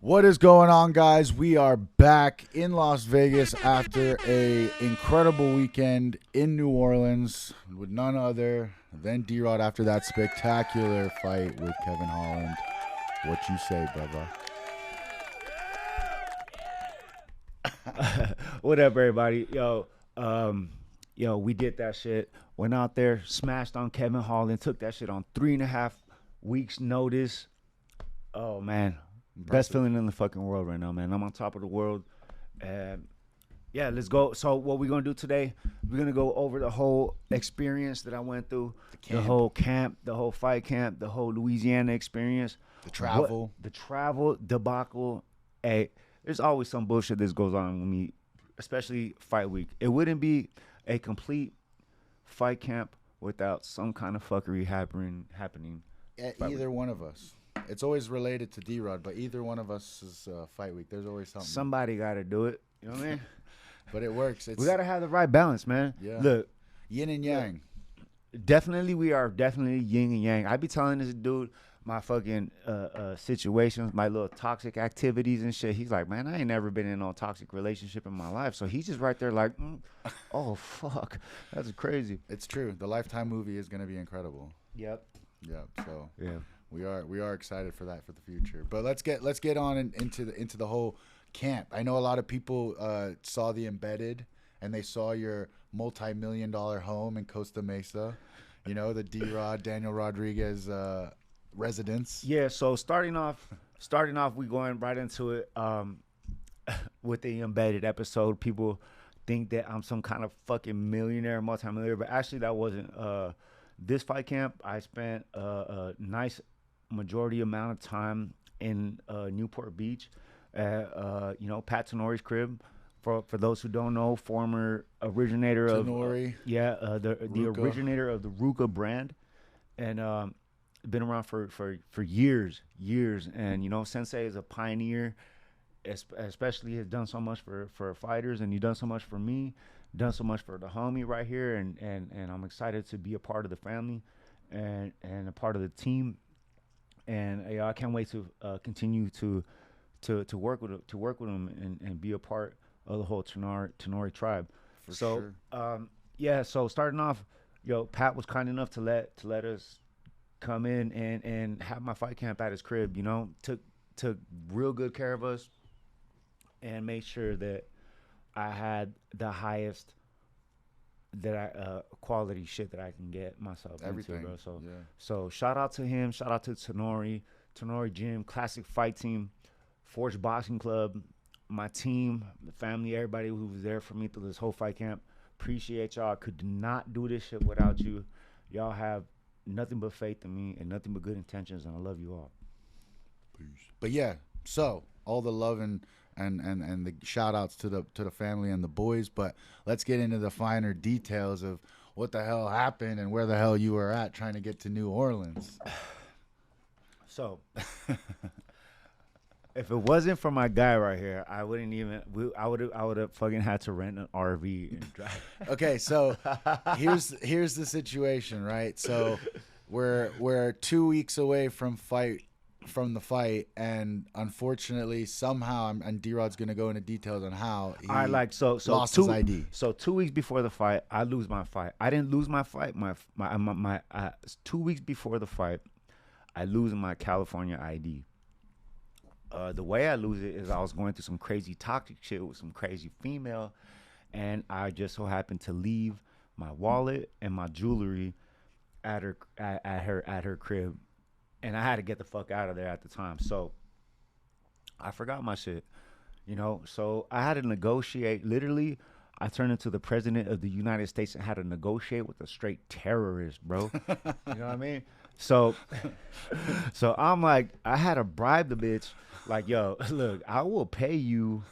What is going on, guys? We are back in Las Vegas after a incredible weekend in New Orleans with none other than D-Rod after that spectacular fight with Kevin Holland. What you say, brother? What up, everybody? Yo, we did that shit. Went out there, smashed on Kevin Holland, took that shit on 3.5 weeks notice. Oh, man. Best feeling in the fucking world right now, man. I'm on top of the world. Yeah, let's go. So what we're going to do today, we're going to go over the whole experience that I went through. The whole camp, the whole fight camp, the whole Louisiana experience. The travel. The travel debacle. Hey, there's always some bullshit that goes on with me, especially fight week. It wouldn't be a complete fight camp without some kind of fuckery happening. Either one of us. It's always related to D-Rod, but either one of us is fight week. There's always something. Somebody got to do it. You know what I mean? But it works. We got to have the right balance, man. Yeah. Look. Yin and yang. Definitely, we are definitely yin and yang. I be telling this dude my fucking situations, my little toxic activities and shit. He's like, man, I ain't never been in no toxic relationship in my life. So he's just right there like, oh, fuck. That's crazy. It's true. The Lifetime movie is going to be incredible. Yep. So yeah. We are excited for that for the future. But let's get on into the whole camp. I know a lot of people saw the Embedded and they saw your multi-million-dollar home in Costa Mesa. You know, the D-Rod Daniel Rodriguez residence. Yeah. So starting off, we going right into it with the Embedded episode. People think that I'm some kind of fucking millionaire, multi-millionaire, but actually that wasn't. This fight camp, I spent a nice majority amount of time in Newport Beach at Pat Tenori's crib. For those who don't know, former originator Tenori. The originator of the Ruka brand, and been around for years. And Sensei is a pioneer, especially has done so much for fighters, and he done so much for me, done so much for the homie right here, and I'm excited to be a part of the family and a part of the team. And I can't wait to continue to work with him and be a part of the whole Tenori tribe. Sure. So starting off, Pat was kind enough to let us come in and have my fight camp at his crib. Took real good care of us and made sure that I had the highest quality shit that I can get myself Everything. into, bro. So shout out to him. Shout out to Tenori Gym, Classic Fight Team, Forge Boxing Club, my team, the family, everybody who was there for me through this whole fight camp. Appreciate y'all. Could not do this shit without you. Y'all have nothing but faith in me and nothing but good intentions, and I love you all. Peace. But yeah, so all the love and the shout outs to the family and the boys, but let's get into the finer details of what the hell happened and where the hell you were at trying to get to New Orleans. So if it wasn't for my guy right here, I wouldn't even. I would have fucking had to rent an RV and drive. Okay, so here's the situation, right? So we're 2 weeks away from the fight, and unfortunately, somehow, and D-Rod's gonna go into details on how he lost his ID. So 2 weeks before the fight, I lose my fight. I didn't lose my fight. My 2 weeks before the fight, I lose my California ID. The way I lose it is I was going through some crazy toxic shit with some crazy female, and I just so happened to leave my wallet and my jewelry at her crib. And I had to get the fuck out of there at the time. So I forgot my shit, So I had to negotiate. Literally, I turned into the president of the United States and had to negotiate with a straight terrorist, bro. You know what I mean? So I'm like, I had to bribe the bitch. Like, yo, look, I will pay you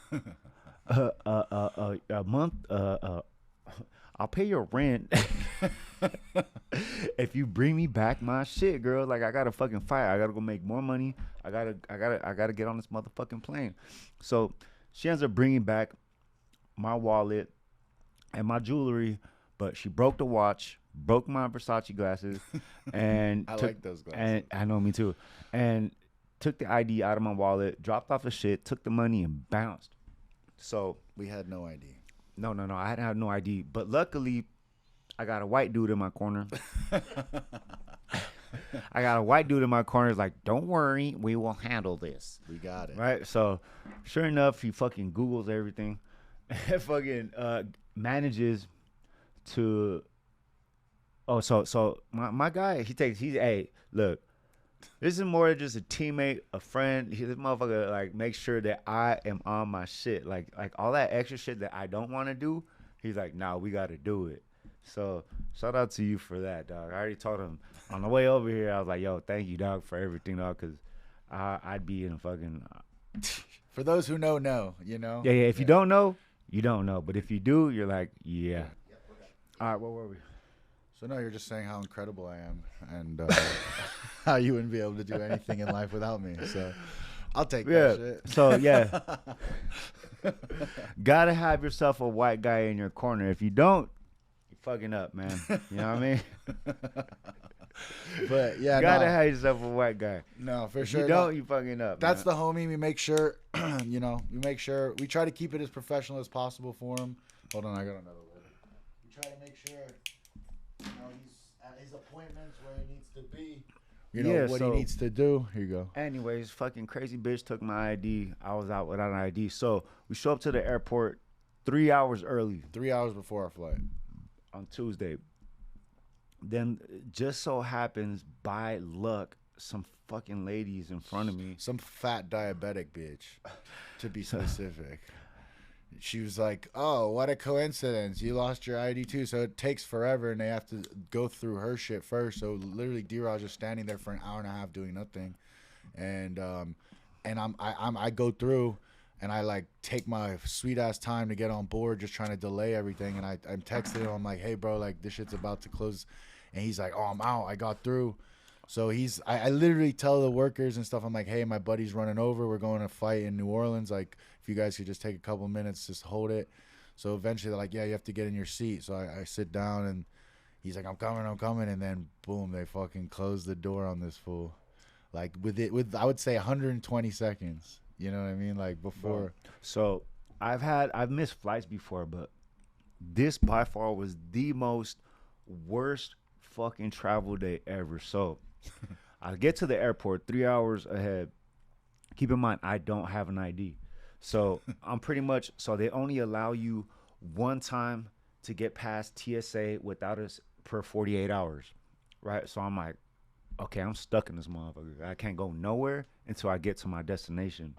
a month. I'll pay your rent if you bring me back my shit, girl. Like, I gotta fucking fight. I gotta go make more money. I gotta get on this motherfucking plane. So she ends up bringing back my wallet and my jewelry, but she broke the watch, broke my Versace glasses, and I like those glasses. And I know, me too. And took the ID out of my wallet, dropped off the shit, took the money, and bounced. So We had no ID. no, I hadn't had no ID. But luckily, I got a white dude in my corner. I got a white dude in my corner. He's like, don't worry, we will handle this. We got it. Right? So, sure enough, he fucking Googles everything. And fucking manages to... Oh, so my guy, hey, look, this is more just a teammate, a friend. This motherfucker, like, makes sure that I am on my shit. Like all that extra shit that I don't want to do, he's like, nah, we got to do it. So, shout out to you for that, dog. I already told him on the way over here, I was like, yo, thank you, dog, for everything, dog, because I'd be in a fucking... For those who know, you know? Yeah, if you don't know, you don't know. But if you do, you're like, yeah. All right, where were we? So, no, you're just saying how incredible I am and how you wouldn't be able to do anything in life without me. So, I'll take that shit. So, yeah. Gotta have yourself a white guy in your corner. If you don't, you're fucking up, man. You know what I mean? But, yeah, Gotta have yourself a white guy. No, for if sure. you don't, you fucking up. That's man. the homie. We make sure, we try to keep it as professional as possible for him. Hold on, I got another letter. We try to make sure, he's at his appointments where he needs to be. What he needs to do. Here you go. Anyways, fucking crazy bitch took my ID. I was out without an ID. So we show up to the airport 3 hours early. 3 hours before our flight. On Tuesday. Then just so happens, by luck, some fucking ladies in front of me. Some fat diabetic bitch, to be specific. She was like, oh, what a coincidence. You lost your ID too. So it takes forever and they have to go through her shit first. So literally D-Rod just standing there for an hour and a half doing nothing. And I go through and I like take my sweet ass time to get on board, just trying to delay everything. And I'm texting him. I'm like, hey bro, like this shit's about to close. And he's like, oh, I'm out. I got through. So I literally tell the workers and stuff, I'm like, hey, my buddy's running over. We're going to fight in New Orleans. Like, if you guys could just take a couple minutes, just hold it. So eventually they're like, yeah, you have to get in your seat. So I sit down and he's like, I'm coming. And then boom, they fucking close the door on this fool. Like with I would say 120 seconds. You know what I mean? Like before. So I've missed flights before, but this by far was the most worst fucking travel day ever. So I get to the airport 3 hours ahead. Keep in mind, I don't have an ID. So I'm pretty much, so they only allow you one time to get past TSA without us per 48 hours. Right? So I'm like, okay, I'm stuck in this motherfucker. I can't go nowhere until I get to my destination.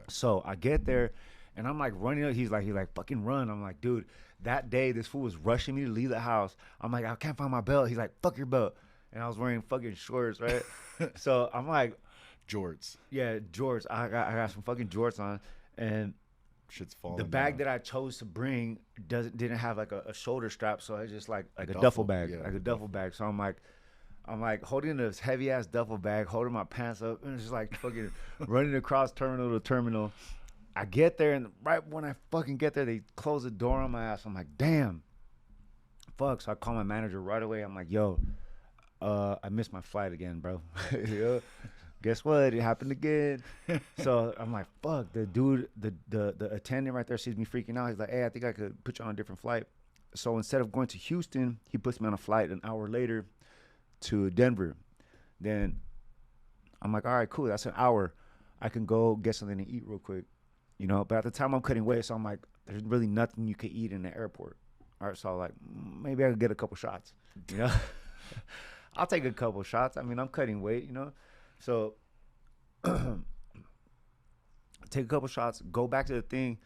So I get there and I'm like running. He's like, fucking run. I'm like, dude, that day this fool was rushing me to leave the house. I'm like, I can't find my belt. He's like, fuck your belt. And I was wearing fucking shorts, right? So I'm like, jorts. Yeah, jorts. I got some fucking jorts on, and shit's falling. The bag down. that I chose to bring didn't have like a shoulder strap, so it's just like a duffel bag, like a duffel bag. So I'm like holding this heavy ass duffel bag, holding my pants up, and it's just like fucking running across terminal to terminal. I get there, and right when I fucking get there, they close the door on my ass. I'm like, damn, fuck. So I call my manager right away. I'm like, yo, I missed my flight again, bro. Guess what? It happened again. So I'm like, fuck. The dude, the attendant right there sees me freaking out. He's like, hey, I think I could put you on a different flight. So instead of going to Houston, he puts me on a flight an hour later to Denver. Then I'm like, all right, cool. That's an hour. I can go get something to eat real quick. You know, but at the time I'm cutting weight, so I'm like, there's really nothing you could eat in the airport. All right, so I'm like, maybe I could get a couple shots. You know, I'll take a couple shots. I mean, I'm cutting weight, you know. So take a couple shots, go back to the thing,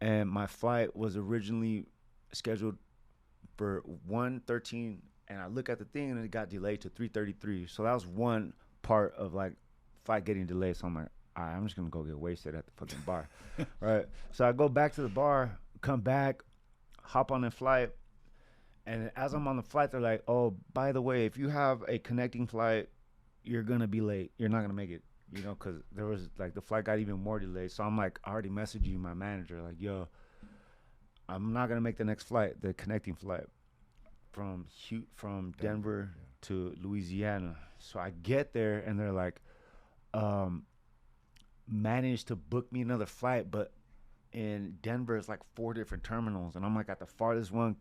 and my flight was originally scheduled for 1:13, and I look at the thing and it got delayed to 3:33. So that was one part of like flight getting delayed. So I'm like, all right, I'm just gonna go get wasted at the fucking bar. Right. So I go back to the bar, come back, hop on the flight, and as I'm on the flight, they're like, oh, by the way, if you have a connecting flight, you're gonna be late. You're not gonna make it, you know, because there was like the flight got even more delayed. So I'm like, I already messaged you, my manager, like, yo, I'm not gonna make the next flight, the connecting flight from Denver to Louisiana. So I get there and they're like, managed to book me another flight, but in Denver it's like 4 different terminals, and I'm like at the farthest one.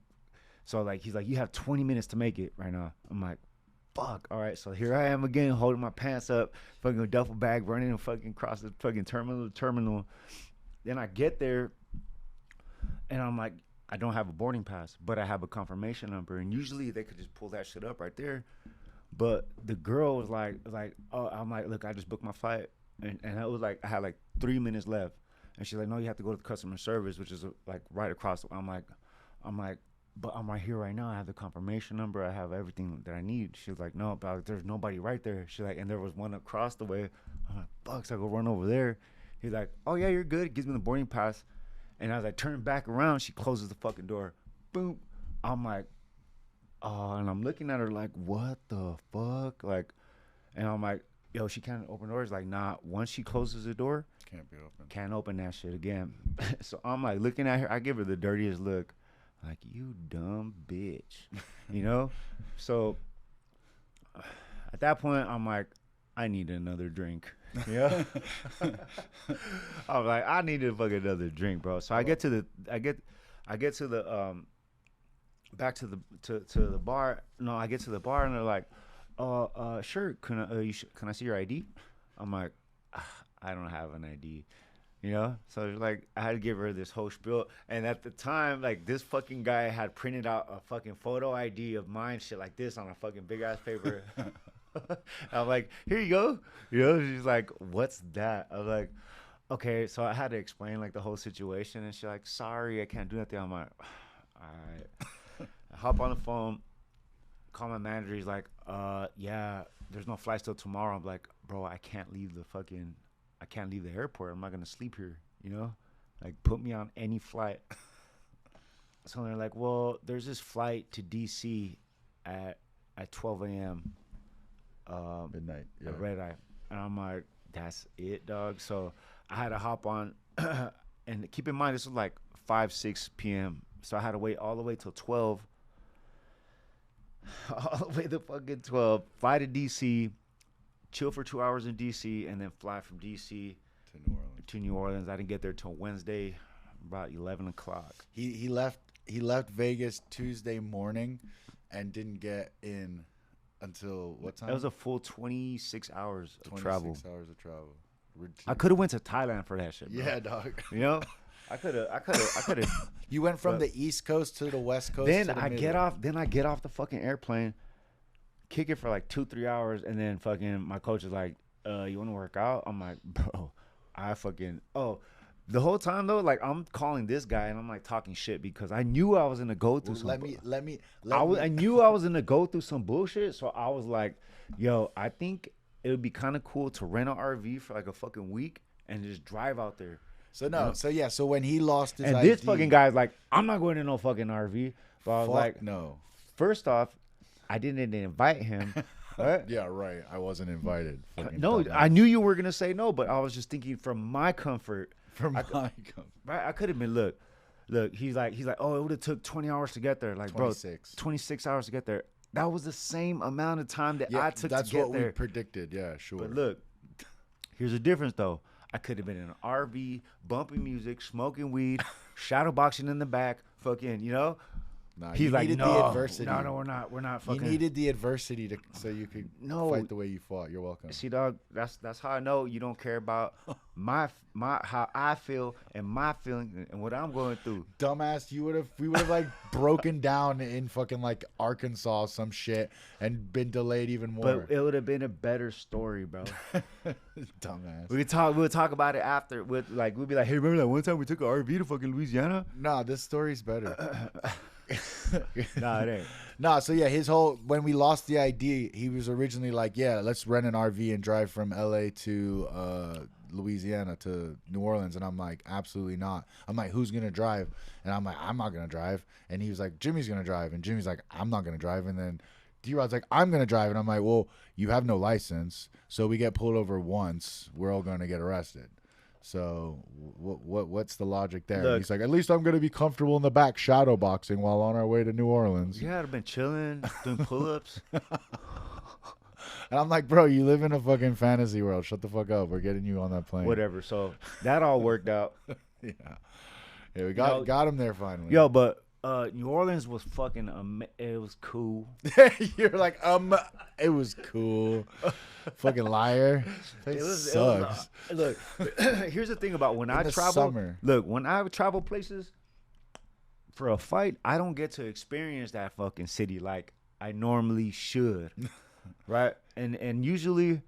So like he's like, you have 20 minutes to make it right now. I'm like, fuck. All right, so here I am again, holding my pants up, fucking a duffel bag, running and fucking across the fucking terminal to terminal. Then I get there, and I'm like, I don't have a boarding pass, but I have a confirmation number, and usually they could just pull that shit up right there. But the girl was like, oh, I'm like, look, I just booked my flight, and it was like I had like 3 minutes left, and she's like, no, you have to go to the customer service, which is like right across. I'm like, but I'm right here right now. I have the confirmation number. I have everything that I need. She was like, no, but there's nobody right there. She's like, and there was one across the way. I'm like, fuck, so I go run over there. He's like, oh yeah, you're good. Gives me the boarding pass, and as I turn back around, she closes the fucking door. Boom. I'm like, oh, and I'm looking at her like, what the fuck? Like, and I'm like, yo, she can't open doors. Like, nah, once she closes the door, Can't be open. can't open that shit again. So I'm like looking at her. I give her the dirtiest look. Like, you dumb bitch. You know? So at that point, I'm like, I need another drink. Yeah. I was like, I need to fucking another drink, bro. So I get to the back to the bar. No, I get to the bar and they're like, sure, can I see your ID? I'm like, I don't have an ID. You know, so like I had to give her this whole spiel, and at the time, like this fucking guy had printed out a fucking photo ID of mine, shit like this, on a fucking big ass paper. I'm like, here you go. You know, she's like, what's that? I was like, okay. So I had to explain like the whole situation, and she's like, sorry, I can't do nothing. I'm like, all right. I hop on the phone, call my manager. He's like, yeah, there's no flights till tomorrow. I'm like, bro, I can't leave the airport. I'm not gonna sleep here, you know? Like, put me on any flight. So they're like, well, there's this flight to DC at 12 a.m. Midnight. Yeah. At red eye. And I'm like, that's it, dog. So I had to hop on, and keep in mind this was like 5-6 p.m. So I had to wait all the way till 12. All the way to fucking 12. Fly to DC. Chill for 2 hours in DC, and then fly from DC to New Orleans. I didn't get there till Wednesday, about 11 o'clock. He left Vegas Tuesday morning, and didn't get in until what time? That was a full 26 hours of travel. 26 hours of travel. I could have went to Thailand for that shit, bro. Yeah, dog. You know, I could have. You went from the East Coast to the West Coast. Then I get off the fucking airplane. Kick it for like 2-3 hours, and then fucking my coach is like, you want to work out? I'm like, bro, the whole time though, like I'm calling this guy and I'm like talking shit because I knew I was gonna go through I knew I was gonna go through some bullshit. So I was like, yo, I think it would be kind of cool to rent an RV for like a fucking week and just drive out there. So no, so when he lost his and ID, this fucking guy's like, I'm not going to no fucking RV. But I was like, no. First off, I didn't invite him. Right? Yeah, right. I wasn't invited. No, I knew you were gonna say no, but I was just thinking from my comfort. Right, I could have been. Look. He's like, oh, it would have took 20 hours to get there. Like, 26. Bro, 26 hours to get there. That was the same amount of time that I took to get there. That's what we predicted. Yeah, sure. But look, here's the difference though. I could have been in an RV, bumping music, smoking weed, shadow boxing in the back, fucking, you know. Nah, he's like, the adversity. No, we're not fucking. You needed the adversity so you could fight the way you fought. You're welcome. See, dog, that's how I know you don't care about my how I feel and my feeling and what I'm going through. Dumbass, we would have like broken down in fucking like Arkansas or some shit and been delayed even more. But it would have been a better story, bro. Dumbass. We'll talk about it after. We'll be like, hey, remember that one time we took an RV to fucking Louisiana? Nah, this story's better. Nah, it ain't. Nah, so yeah, when we lost the ID, he was originally like, yeah, let's rent an RV and drive from LA to Louisiana to New Orleans. And I'm like, absolutely not. I'm like, who's gonna drive? And I'm like, I'm not gonna drive. And he was like, Jimmy's gonna drive. And Jimmy's like, I'm not gonna drive. And then D-Rod's like, I'm gonna drive. And I'm like, well, you have no license, so we get pulled over once, we're all gonna get arrested. So what's the logic there? Look, he's like, at least I'm going to be comfortable in the back shadow boxing while on our way to New Orleans. Yeah, I'd have been chilling, doing pull-ups. And I'm like, bro, you live in a fucking fantasy world. Shut the fuck up. We're getting you on that plane. Whatever. So that all worked out. Yeah. Yeah, we got him there finally. Yo, but New Orleans was fucking it was cool. You're like, it was cool. Fucking liar. It sucks. Look, here's the thing about when I travel. Summer. Look, when I travel places for a fight, I don't get to experience that fucking city like I normally should. Right? And usually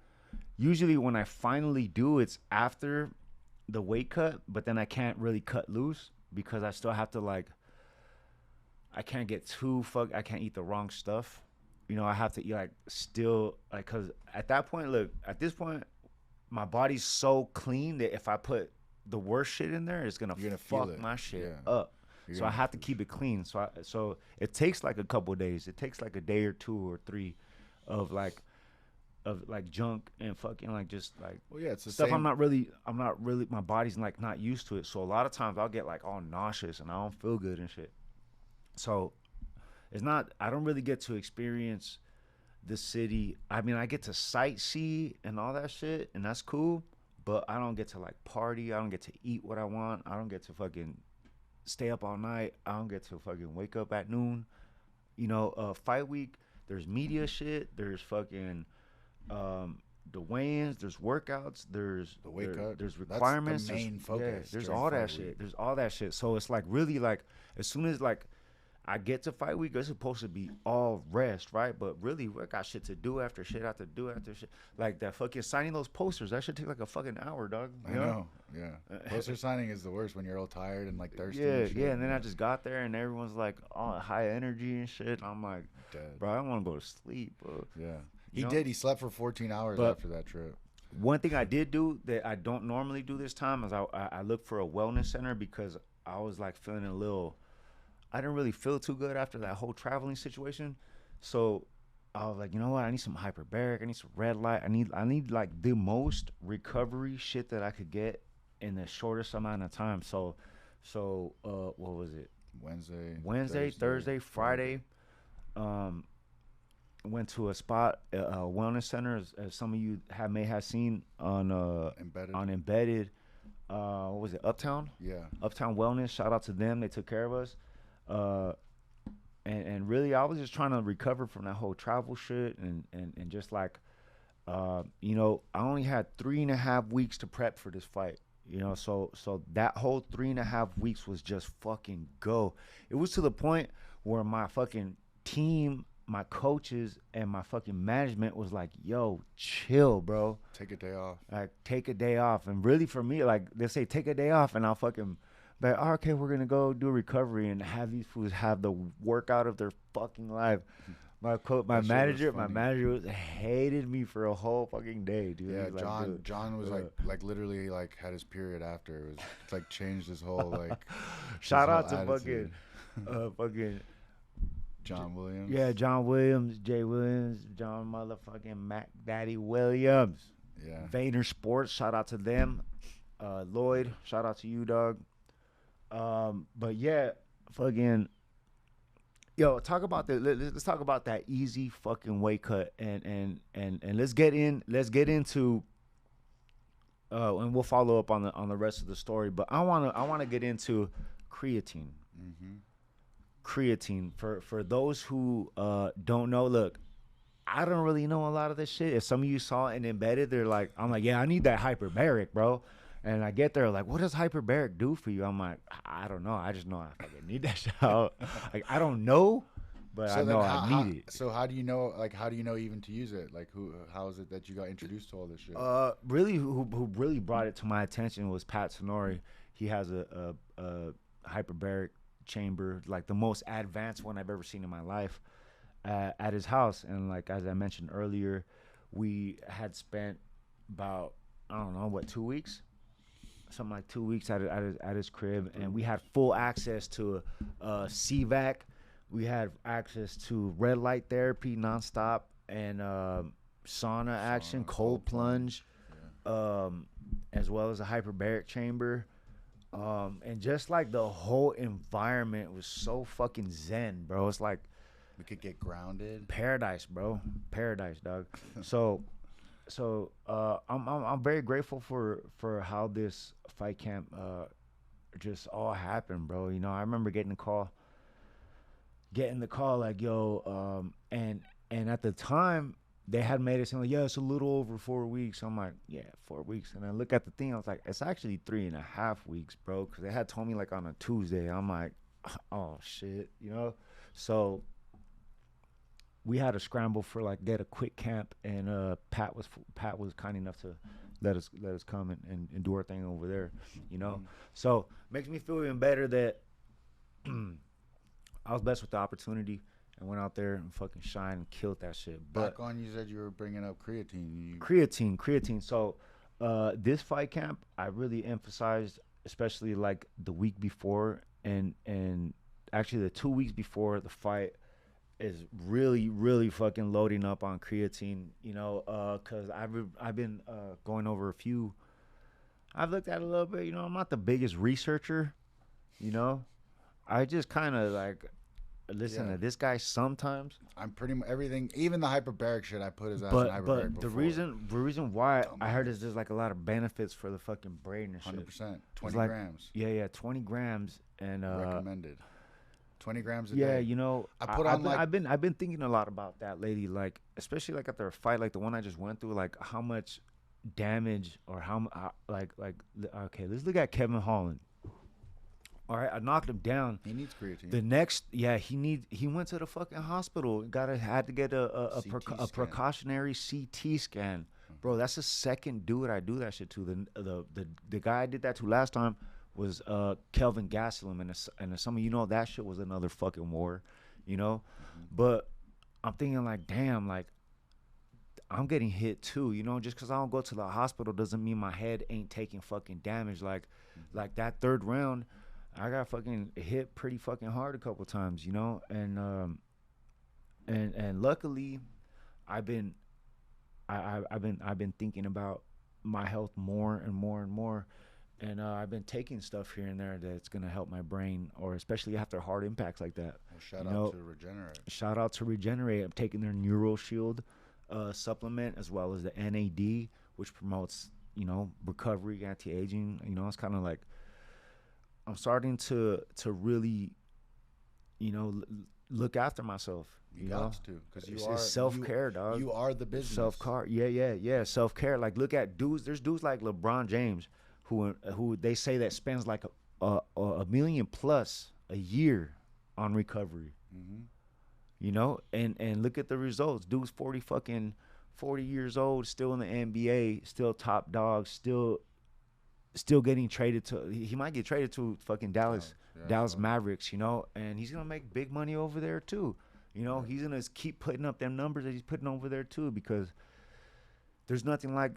when I finally do, it's after the weight cut, but then I can't really cut loose because I still have to like, I can't get too I can't eat the wrong stuff. You know, I have to eat like still like, cause at this point, my body's so clean that if I put the worst shit in there, it's gonna fuck my shit up. So I have to keep it clean. So it takes like a couple of days. It takes like a day or 2 or 3 of like junk and fucking like just like it's the stuff same. I'm not really my body's like not used to it. So a lot of times I'll get like all nauseous and I don't feel good and shit. So I don't really get to experience the city. I mean, I get to sightsee and all that shit, and that's cool, but I don't get to like party. I don't get to eat what I want. I don't get to fucking stay up all night. I don't get to fucking wake up at noon. You know, fight week, there's media shit, there's fucking the weigh-ins, there's workouts, there's the weight cut, there's requirements, that's the main focus. There's all that shit. There's all that shit. So it's like really like as soon as like I get to fight week, it's supposed to be all rest, right? But really, I got shit to do after shit after shit. Like that fucking signing those posters, that should take like a fucking hour, dog. I know, yeah. Poster signing is the worst when you're all tired and like thirsty. Yeah, and then I just got there and everyone's like on high energy and shit. I'm like, dead. Bro, I want to go to sleep, bro. Yeah, he did. He slept for 14 hours after that trip. One thing I did do that I don't normally do this time is I looked for a wellness center because I was like feeling a little. I didn't really feel too good after that whole traveling situation. So I was like, you know what? I need some hyperbaric. I need some red light. I need like the most recovery shit that I could get in the shortest amount of time. So what was it? Wednesday, Thursday, Friday. Went to a spot, a wellness center, as some of you may have seen on Embedded. What was it? Uptown? Yeah. Uptown Wellness. Shout out to them. They took care of us. And really, I was just trying to recover from that whole travel shit and just like, you know, I only had 3.5 weeks to prep for this fight, you know, so that whole 3.5 weeks was just fucking go. It was to the point where my fucking team, my coaches, and my fucking management was like, yo, chill, bro. Take a day off. Like, take a day off. And really for me, like, they say take a day off and I'll fucking... But okay, we're gonna go do a recovery and have these fools have the workout of their fucking life. My manager hated me for a whole fucking day, dude. Yeah, like, John was like literally like had his period after. It was like changed his whole like. Shout out to fucking John Williams. Yeah, John Williams, Jay Williams, John motherfucking Mac Daddy Williams. Yeah. Vayner Sports, shout out to them. Lloyd, shout out to you, dog. But yeah, fucking, yo, talk about let's talk about that easy fucking weight cut and let's get into and we'll follow up on the rest of the story. But I wanna get into creatine. Mm-hmm. Creatine for those who don't know. Look, I don't really know a lot of this shit. If some of you saw it and Embedded, they're like, I'm like, yeah, I need that hyperbaric, bro. And I get there like, what does hyperbaric do for you? I'm like, I don't know. I just know I fucking need that shit out. Like, I don't know, but I know I need it. So how do you know? Like, how do you know even to use it? Like, how is it that you got introduced to all this shit? Really, who really brought it to my attention was Pat Sonori. He has a hyperbaric chamber, like the most advanced one I've ever seen in my life, at his house. And like as I mentioned earlier, we had spent about 2 weeks. Something like 2 weeks at his crib, and we had full access to CVAC. We had access to red light therapy nonstop and sauna action, cold plunge, as well as a hyperbaric chamber. And just like the whole environment was so fucking zen, bro. It's like We could get grounded. Paradise, bro. Paradise, dog. So I'm very grateful for how this fight camp just all happened, bro. You know, I remember getting the call like, yo, and at the time they had made it seem like, yeah, it's a little over 4 weeks. I'm like, yeah, 4 weeks. And I look at the thing, I was like, it's actually 3.5 weeks, bro, because they had told me like on a Tuesday. I'm like, oh shit, you know. So we had to scramble for like get a quick camp, and Pat was kind enough to let us come and do our thing over there, you know. So makes me feel even better that I was blessed with the opportunity and went out there and fucking shined and killed that shit. But back on, you said you were bringing up creatine. Creatine. So this fight camp, I really emphasized, especially like the week before and actually the 2 weeks before the fight, is really fucking loading up on creatine, you know, because I've been going over a few. I've looked at it a little bit, you know. I'm not the biggest researcher, you know. I just kind of like listen to this guy sometimes. I'm pretty much everything, even the hyperbaric shit. I put his ass in hyperbaric but before. the reason why I heard is there's like a lot of benefits for the fucking brain and shit. 100%, 20 like, grams. Yeah, 20 grams and recommended. 20 grams a day. Yeah, you know, I've been thinking a lot about that lately, like especially like after a fight like the one I just went through, like how much damage or how like okay, let's look at Kevin Holland. All right, I knocked him down. He needs creatine. The next, he went to the fucking hospital. Had to get a precautionary CT scan. Bro, that's the second dude I do that shit to. The guy I did that to last time was Kelvin Gastelum, and some of you know that shit was another fucking war, you know. But I'm thinking like, damn, like I'm getting hit too, you know. Just because I don't go to the hospital doesn't mean my head ain't taking fucking damage. Like that third round, I got fucking hit pretty fucking hard a couple times, you know. And luckily, I've been thinking about my health more and more and more. And I've been taking stuff here and there that's going to help my brain, or especially after hard impacts like that. Well, shout out to Regenerate. Shout out to Regenerate. I'm taking their Neural Shield supplement, as well as the NAD, which promotes, you know, recovery, anti-aging. You know, it's kind of like I'm starting to really, you know, look after myself. You know, because it's self-care, dog. You are the business. Self-care. Yeah. Self-care. Like, look at dudes. There's dudes like LeBron James who they say that spends like a million plus a year on recovery. You know, and look at the results. Dude's 40 years old, still in the NBA, still top dog, still getting traded to. He might get traded to fucking Dallas Mavericks, you know, and he's gonna make big money over there too. You know, he's gonna keep putting up them numbers that he's putting over there too, because there's nothing like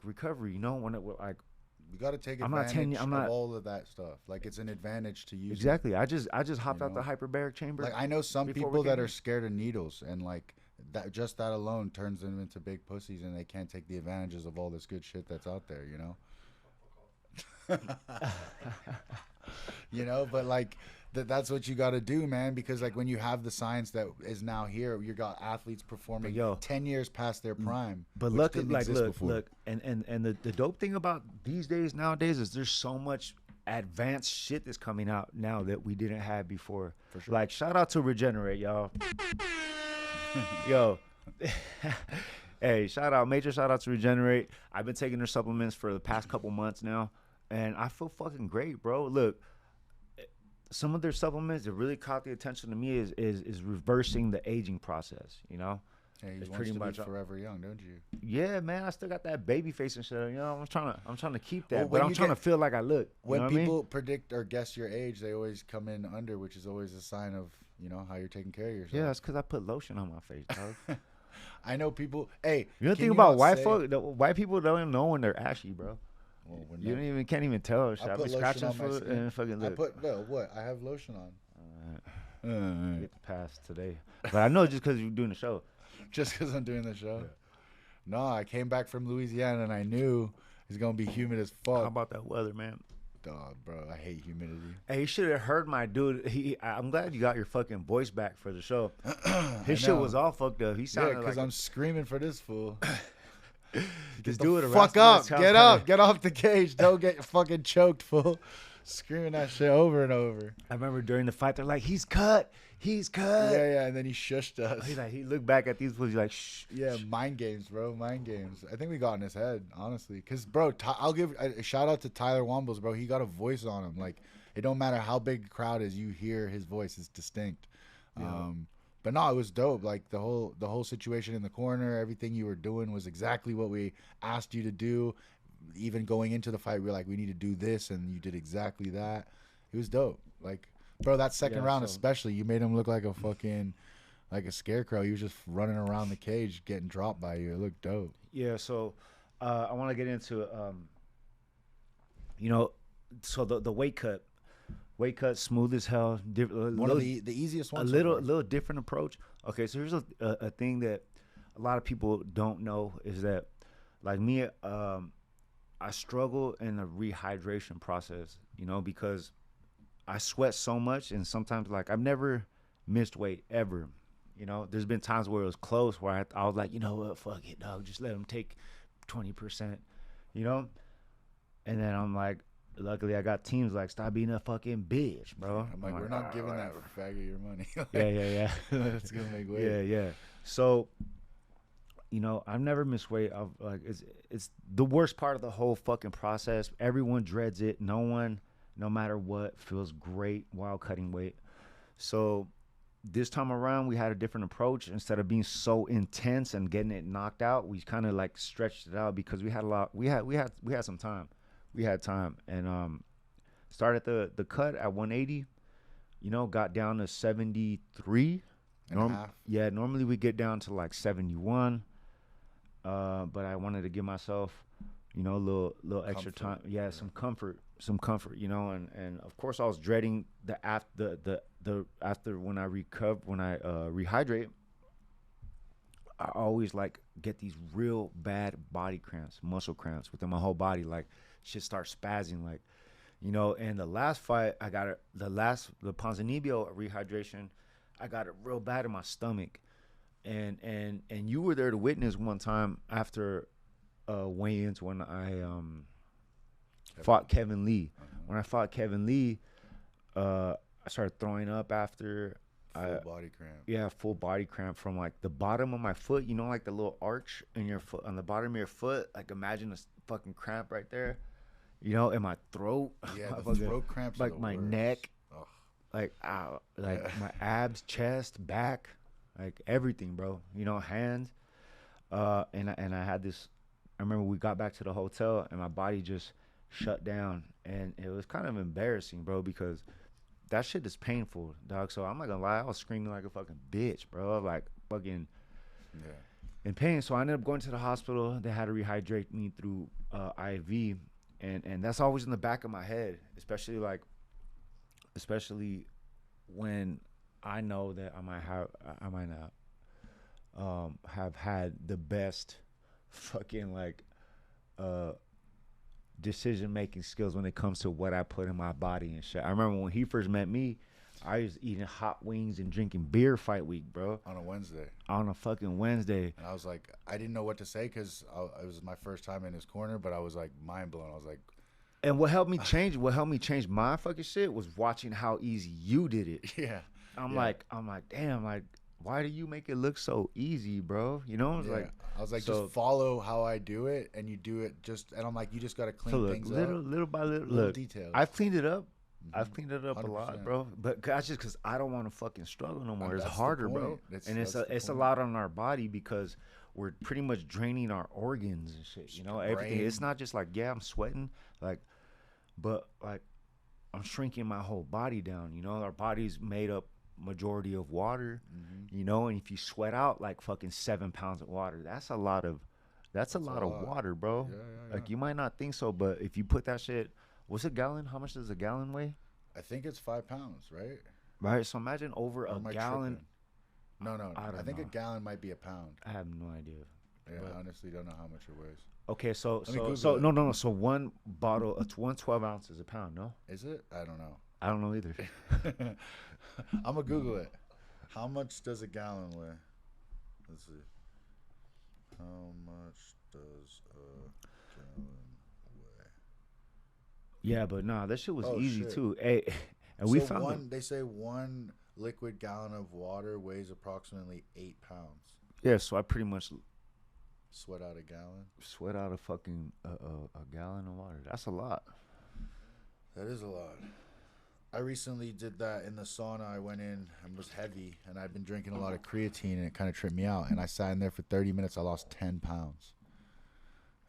recovery. You know, when it like. You got to take advantage of all of that stuff. Like, it's an advantage to use. Exactly. I just hopped out the hyperbaric chamber. Like, I know some people that are scared of needles, and like that alone turns them into big pussies, and they can't take the advantages of all this good shit that's out there. You know. You know, but like that's what you got to do, man. Because like when you have the science that is now here, you got athletes performing 10 years past their prime. But look, and the dope thing about these days nowadays is there's so much advanced shit that's coming out now that we didn't have before. For sure. Like, shout out to Regenerate, y'all. Yo. Hey, major shout out to Regenerate. I've been taking their supplements for the past couple months now, and I feel fucking great, bro. Look, some of their supplements that really caught the attention to me is reversing the aging process, you know? Yeah, you want to be forever young, don't you? Yeah, man, I still got that baby face and shit. You know, I'm trying to keep that, but I'm trying to feel like I look. When people predict or guess your age, they always come in under, which is always a sign of, you know, how you're taking care of yourself. Yeah, that's because I put lotion on my face, dog. I know people. Hey, you know the thing about white people don't even know when they're ashy, bro. Well, you can't even tell. I be scratching for it and fucking look. I have lotion on. Get the pass today, but I know just because you're doing the show. Just because I'm doing the show. Yeah. No, I came back from Louisiana and I knew it's gonna be humid as fuck. How about that weather, man? Dog, bro, I hate humidity. Hey, you should have heard my dude. I'm glad you got your fucking voice back for the show. His I shit know. was all fucked up. He Yeah, sounded because like I'm screaming for this fool. this Get dude. the fuck up. Get up. Get off the cage. Don't get fucking choked, fool. Screaming that shit over and over. I remember during the fight, they're like, "He's cut. He's cut." Yeah, and then he shushed us. He looked back at these fools. He's like, "Shh." Yeah, mind games, bro. Mind games. I think we got in his head, honestly. Because, bro, I'll give a shout out to Tyler Wombles, bro. He got a voice on him. Like, it don't matter how big the crowd is, you hear his voice is distinct. Yeah. But no, it was dope. Like, the whole situation in the corner, everything you were doing was exactly what we asked you to do. Even going into the fight, we were like, we need to do this, and you did exactly that. It was dope. Like, bro, that second round especially, you made him look like a fucking, like a scarecrow. He was just running around the cage getting dropped by you. It looked dope. Yeah, so I want to get into, so the weight cut, smooth as hell. One of the easiest ones. A little different approach. Okay, so here's a thing that a lot of people don't know is that, like me, I struggle in the rehydration process, because I sweat so much, and sometimes, like, I've never missed weight ever. There's been times where it was close, where I was like, you know what, fuck it, dog, just let them take 20%, and then I'm like, luckily I got teams like, stop being a fucking bitch, bro. I'm like, we're not giving that faggot your money. Yeah. It's gonna make weight. Yeah. So, I've never missed weight. It's the worst part of the whole fucking process. Everyone dreads it. No one, no matter what, feels great while cutting weight. So this time around, we had a different approach. Instead of being so intense and getting it knocked out, we kind of like stretched it out because we had a lot. We had some time. We had time, and started the cut at 180. Got down to 73. Normally we get down to like 71. But I wanted to give myself, a little extra time. Yeah, some comfort, and of course I was dreading the after when I rehydrate. I always like get these real bad body cramps, muscle cramps within my whole body. Like shit starts spazzing, like, and the last fight I got the Ponzinibbio rehydration, I got it real bad in my stomach. And you were there to witness one time after weigh-ins when I fought Kevin Lee. When I fought Kevin Lee, I started throwing up after. Full body cramp. Yeah, full body cramp from like the bottom of my foot. Like the little arch in your foot, on the bottom of your foot. Like imagine a fucking cramp right there. In my throat. Yeah, the throat cramps. Like my worst. neck. Ugh. Like my abs, chest, back. Like everything, bro. Hands. And I had this. I remember we got back to the hotel and my body just shut down, and it was kind of embarrassing, bro, because that shit is painful, dog. So I'm not gonna lie, I was screaming like a fucking bitch, bro. Like fucking in pain. So I ended up going to the hospital. They had to rehydrate me through IV, and that's always in the back of my head, especially when I know that I might not have had the best fucking like decision making skills when it comes to what I put in my body and shit. I remember when he first met me, I was eating hot wings and drinking beer fight week, bro. On a Wednesday. On a fucking Wednesday. And I was like, I didn't know what to say because it was my first time in his corner, but I was like mind blown. I was like, and what helped me change my fucking shit was watching how easy you did it. Yeah. I'm like, damn, like, why do you make it look so easy, bro? Like, I was like, just follow how I do it, and you do it just, and I'm like, you just got to clean things up. Little by little. Little details. I've cleaned it up. I've cleaned it up 100%. a lot, bro. But that's just because I don't want to fucking struggle no more. It's That's harder, the bro. point. And it's a lot on our body because we're pretty much draining our organs and shit. Everything. Brain. It's not just like, yeah, I'm sweating, like, but like I'm shrinking my whole body down. Our body's made up majority of water, and if you sweat out like fucking 7 pounds of water, that's a lot of water, bro. Yeah. Like you might not think so, but if you put that shit, what's a gallon? How much does a gallon weigh? I think it's 5 pounds, right? Right. So imagine over a gallon. No. I think know. a gallon might be a pound. I have no idea. Yeah, But, I honestly don't know how much it weighs. okay, so Google it. no. So one bottle, 112 ounces is a pound. No, Is it? I don't know. I don't know either. I'm gonna Google it. How much does a gallon weigh? Let's see. How much does a gallon weigh? Yeah, but nah, that shit was Oh, easy shit. too. Hey, and we So found they say one liquid gallon of water weighs approximately 8 pounds. yeah. So I pretty much Sweat out a gallon. sweat out a fucking a gallon of water. That's a lot. That is a lot. I recently did that in the sauna. I went in and was heavy, and I'd been drinking a lot of creatine, and it kind of tripped me out. And I sat in there for 30 minutes. I lost 10 pounds,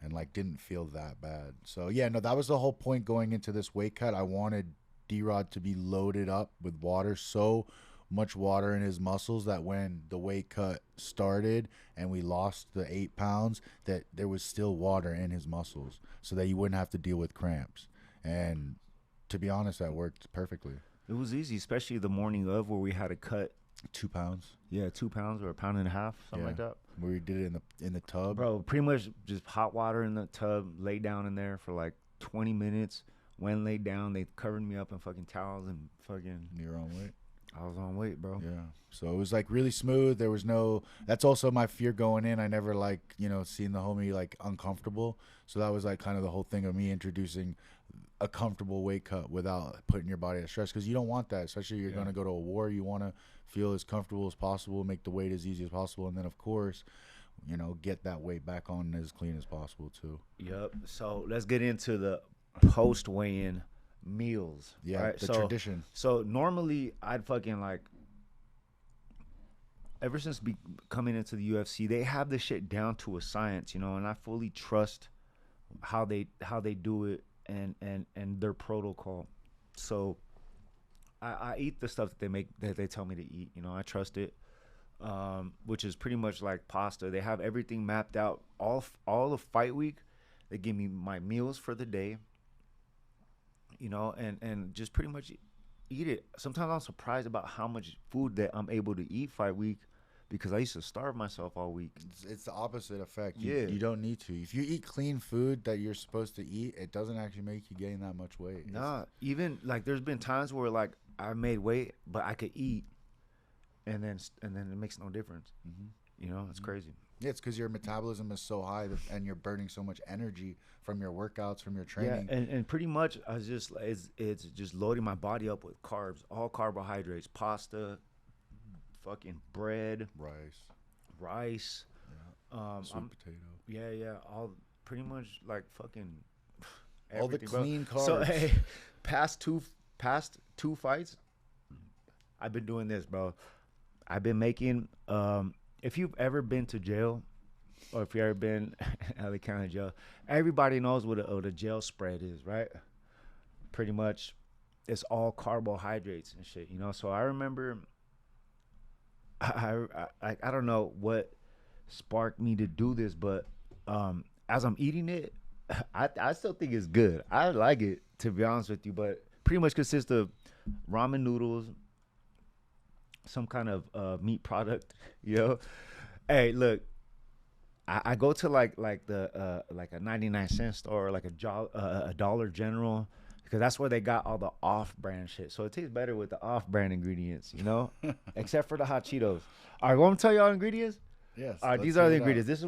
and like didn't feel that bad. So yeah, no, that was the whole point going into this weight cut. I wanted D-Rod to be loaded up with water, so much water in his muscles that when the weight cut started and we lost the 8 pounds, that there was still water in his muscles, so that you wouldn't have to deal with cramps. And to be honest, that worked perfectly. It was easy, especially the morning of where we had to cut. 2 pounds. Yeah, 2 pounds or a pound and a half, something like that. Where we did it in the tub. Bro, pretty much just hot water in the tub, lay down in there for like 20 minutes. When laid down, they covered me up in fucking towels and fucking. You're on weight. I was on weight, bro. Yeah. So it was like really smooth. There was no. That's also my fear going in. I never like seeing the homie like uncomfortable. So that was like kind of the whole thing of me introducing a comfortable weight cut without putting your body at stress, because you don't want that, especially if you're going to go to a war. You want to feel as comfortable as possible, make the weight as easy as possible, and then of course get that weight back on as clean as possible too. Yep. So let's get into the post weigh-in meals. Yeah, right? the tradition. So normally I'd fucking like, ever since coming into the UFC, they have this shit down to a science, and I fully trust how they do it and their protocol. So I eat the stuff that they tell me to eat. I trust it, which is pretty much like pasta. They have everything mapped out. All of fight week, they give me my meals for the day. And just pretty much eat it. Sometimes I'm surprised about how much food that I'm able to eat fight week, because I used to starve myself all week. It's the opposite effect. Yeah. You don't need to. If you eat clean food that you're supposed to eat, it doesn't actually make you gain that much weight. Nah, even like there's been times where like I made weight, but I could eat, and then it makes no difference. Mm-hmm. It's crazy. Yeah, it's because your metabolism is so high and you're burning so much energy from your workouts, from your training. Yeah, and pretty much I was just it's just loading my body up with carbs, all carbohydrates, pasta, fucking bread, rice, sweet potato. Yeah, all pretty much like fucking all the clean carbs. So hey, past two fights, I've been doing this, bro. I've been making if you've ever been to jail, or if you've ever been LA County jail, everybody knows what a jail spread is, right? Pretty much, it's all carbohydrates and shit, So I remember, I don't know what sparked me to do this, but as I'm eating it, I still think it's good. I like it, to be honest with you, but pretty much consists of ramen noodles, some kind of meat product, Hey, look, I go to like the like a 99-cent store, or like a Dollar General, because that's where they got all the off-brand shit. So it tastes better with the off-brand ingredients, except for the hot Cheetos. All right, want to tell y'all ingredients? Yes. All right, these are the ingredients. This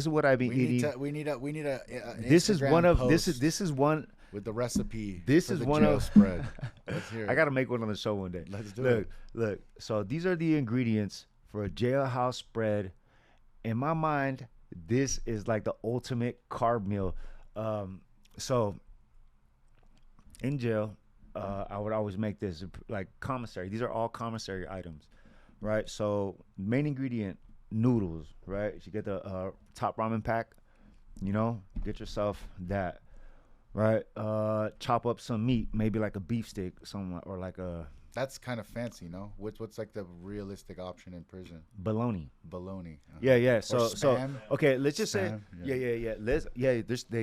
is what I've been eating. We need a this is Instagram one of post this is one with the recipe. This for is the one jail of spread. Let's hear it. I gotta make one on the show one day. Let's do it. Look. So these are the ingredients for a jailhouse spread. In my mind, this is like the ultimate carb meal. So in jail, I would always make this like commissary. These are all commissary items, right? So main ingredient, noodles, right? You get the top ramen pack, get yourself that. Right, chop up some meat, maybe like a beef steak, something, or like a. That's kind of fancy, no? What's like the realistic option in prison? Bologna. Uh-huh. Yeah. So spam. Okay, let's just say Spam, yeah.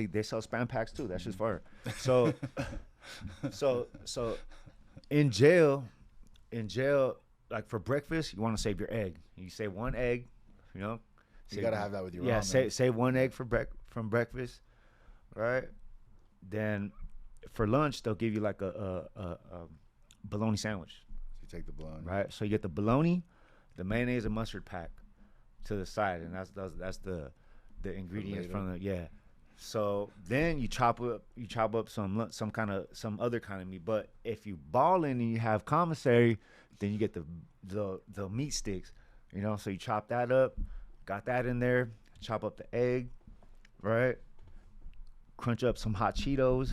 They sell spam packs too. That's just fire. So in jail, like for breakfast, you want to save your egg. You save one egg, You gotta have that with your yeah. ramen. Say one egg from breakfast, right? Then for lunch they'll give you like a bologna sandwich. So you take the bologna. Right. So you get the bologna, the mayonnaise and mustard pack to the side, and that's the ingredients from the So then you chop up some other kind of meat. But if you ballin' and you have commissary, then you get the meat sticks. You know, so you chop that up, got that in there, chop up the egg, right? Crunch up some hot Cheetos.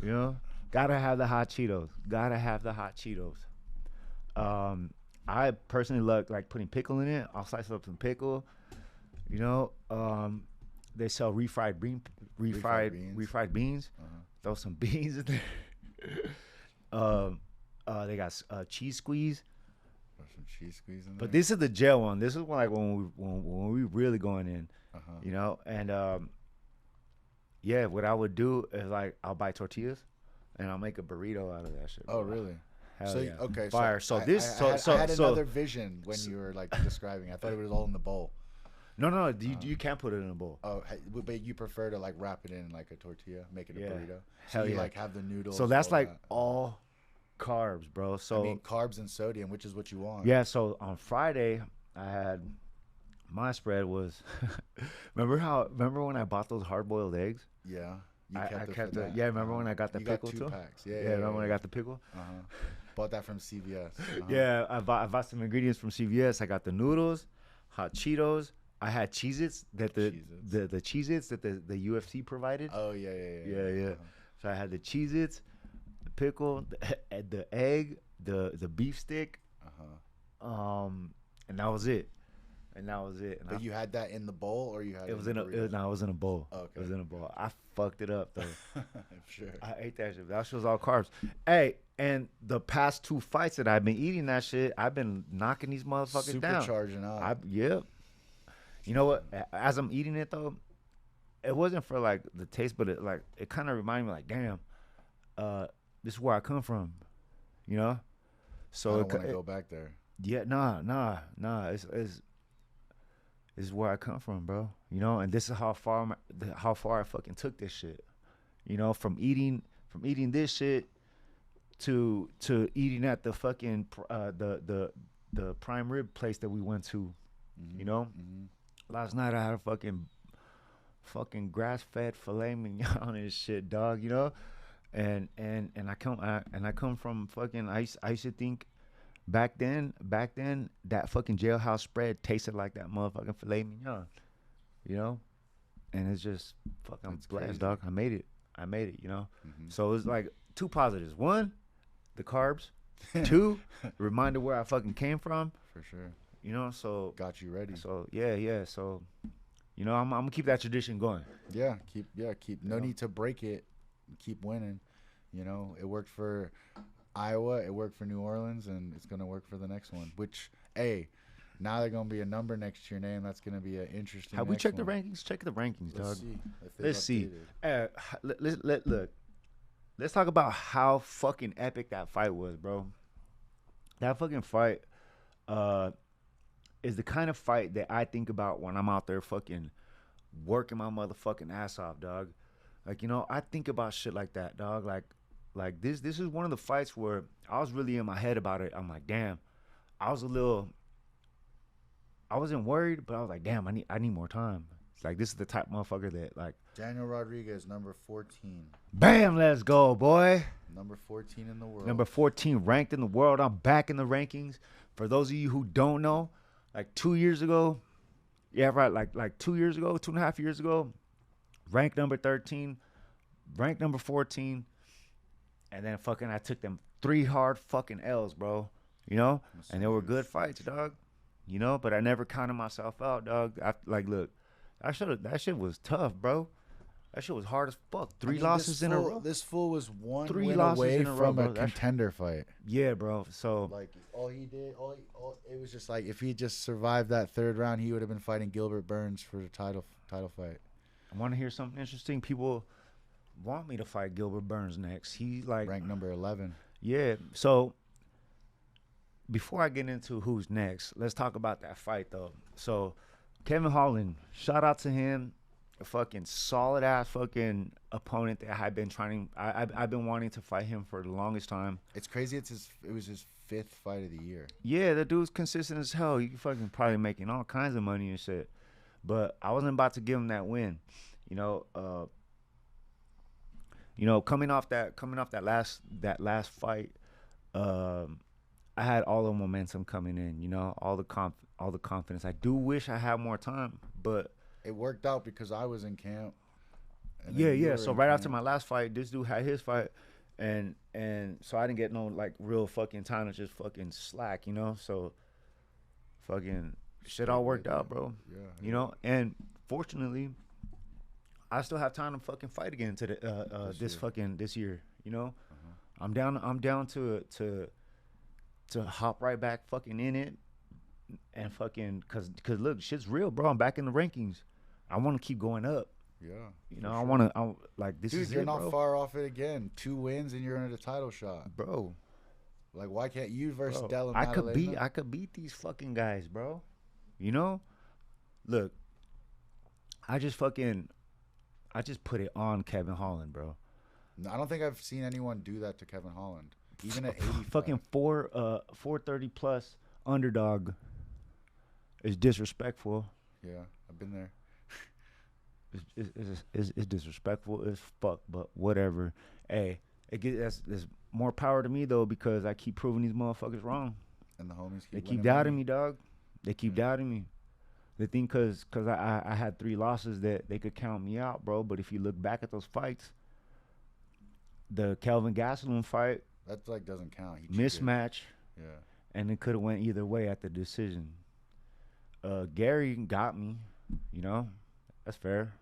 You know, gotta have the hot Cheetos. I personally like putting pickle in it. I'll slice up some pickle. You know, they sell refried beans. Uh-huh. Throw some beans in there. They got cheese squeeze. Throw some cheese squeeze in there. But this is the jail one. This is like when we really going in. Uh-huh. You know, and what I would do is like I'll buy tortillas and I'll make a burrito out of that shit. Oh, really? Hell So yeah. okay, Fire. So I had another vision when you were like describing. I thought it was all in the bowl. No, you can't put it in a bowl. Oh, but you prefer to like wrap it in like a tortilla, make it a burrito. So Hell you yeah. like have the noodles. So that's all like that. all carbs, bro. So I mean carbs and sodium, which is what you want. yeah. So on Friday, I had my spread was. remember when I bought those hard boiled eggs? Yeah. I kept it. Yeah. Remember when I got the pickle got 2 too? packs. Yeah. Remember when I got the pickle? Bought that from CVS. Yeah, I bought some ingredients from CVS. I got the noodles, hot Cheetos. I had Cheez-Its the Cheez-Its that the UFC provided. Oh yeah. So I had the Cheez-Its, the pickle, the egg, the beef stick, and that was it. And But you had that in the bowl, or you had it was in a bowl. Okay. It was in a bowl. I fucked it up though. I'm sure. I ate that shit. That shit was all carbs. Hey, and the past 2 fights that I've been eating that shit, I've been knocking these motherfuckers down. Supercharging up. Yep. You know what? As I'm eating it though, it wasn't for like the taste, but it kind of reminded me like, damn, this is where I come from. You know? So I don't want to go back there. Yeah, nah. This is where I come from, bro. You know, and this is how far I fucking took this shit. You know, from eating this shit to eating at the fucking the prime rib place that we went to. You know, last night I had a fucking grass fed filet mignon and shit, dog. You know, and I come from fucking. I used to think. Back then, that fucking jailhouse spread tasted like that motherfucking filet mignon, you know, and it's just fucking blast, dog. I made it, you know. So it's like 2 positives: 1, the carbs; 2, reminder where I fucking came from. For sure. You know, so got you ready. So yeah. So, you know, I'm gonna keep that tradition going. Yeah, keep. No need to break it. Keep winning. You know, it worked for Iowa, it worked for New Orleans, and it's gonna work for the next one. Which, now they're gonna be a number next to your name. That's gonna be an interesting. Have we checked the rankings? Check the rankings, dog. Let's see. Look. Let's talk about how fucking epic that fight was, bro. That fucking fight, is the kind of fight that I think about when I'm out there fucking working my motherfucking ass off, dog. Like, you know, I think about shit like that, dog. Like this is one of the fights where I was really in my head about it. I'm like, damn, I wasn't worried, but I was like, damn, I need more time. It's like, this is the type of motherfucker that like. Daniel Rodriguez, number 14. Bam, let's go, boy. Number 14 in the world. Number 14 ranked in the world. I'm back in the rankings. For those of you who don't know, like 2 years ago, yeah, right, like 2 years ago, 2.5 years ago, ranked number 13, ranked number 14. And then fucking I took them 3 hard fucking L's, bro. You know? And they were good fights, dog. You know? But I never counted myself out, dog. Look, that shit was tough, bro. That shit was hard as fuck. 3 losses in a row. This fool was 1 3 win losses away in a row, from bro. a contender fight. Yeah, bro. So like all he did, it was just like if he just survived that 3rd round, he would have been fighting Gilbert Burns for the title fight. I want to hear something interesting. People want me to fight Gilbert Burns next. He like ranked number 11. Yeah. So before I get into who's next, let's talk about that fight though. So Kevin Holland, shout out to him. A fucking solid ass fucking opponent that I've been wanting to fight him for the longest time. It's crazy. It was his 5th fight of the year. Yeah, the dude's consistent as hell. He fucking probably making all kinds of money and shit. But I wasn't about to give him that win. Coming off that last fight, I had all the momentum coming in, all the confidence. I do wish I had more time, but it worked out because I was in camp. Yeah. So right after my last fight, this dude had his fight, and so I didn't get no like real fucking time to just fucking slack, So fucking shit all worked out, bro. Yeah. And fortunately, I still have time to fucking fight again to this year. I'm down to hop right back fucking in it, and fucking cause look, shit's real, bro. I'm back in the rankings. I want to keep going up. Yeah. I want to. Like this Dude, is you're it, not bro. far off it again. 2 wins and you're in a title shot, bro. Like, why can't you versus Della I Maddalena? could beat these fucking guys, bro. Look, I just put it on Kevin Holland, bro. No, I don't think I've seen anyone do that to Kevin Holland. Even at 85. Fucking 430 plus underdog is disrespectful. Yeah, I've been there. It's disrespectful as fuck, but whatever. Hey, that's more power to me though, because I keep proving these motherfuckers wrong. And the homies keep doubting me, dog. They keep doubting me. The thing, cause I had 3 losses that they could count me out, bro. But if you look back at those fights, the Kelvin Gastelum fight, that like doesn't count. He mismatch. Yeah. And it could have went either way at the decision. Gary got me, that's fair.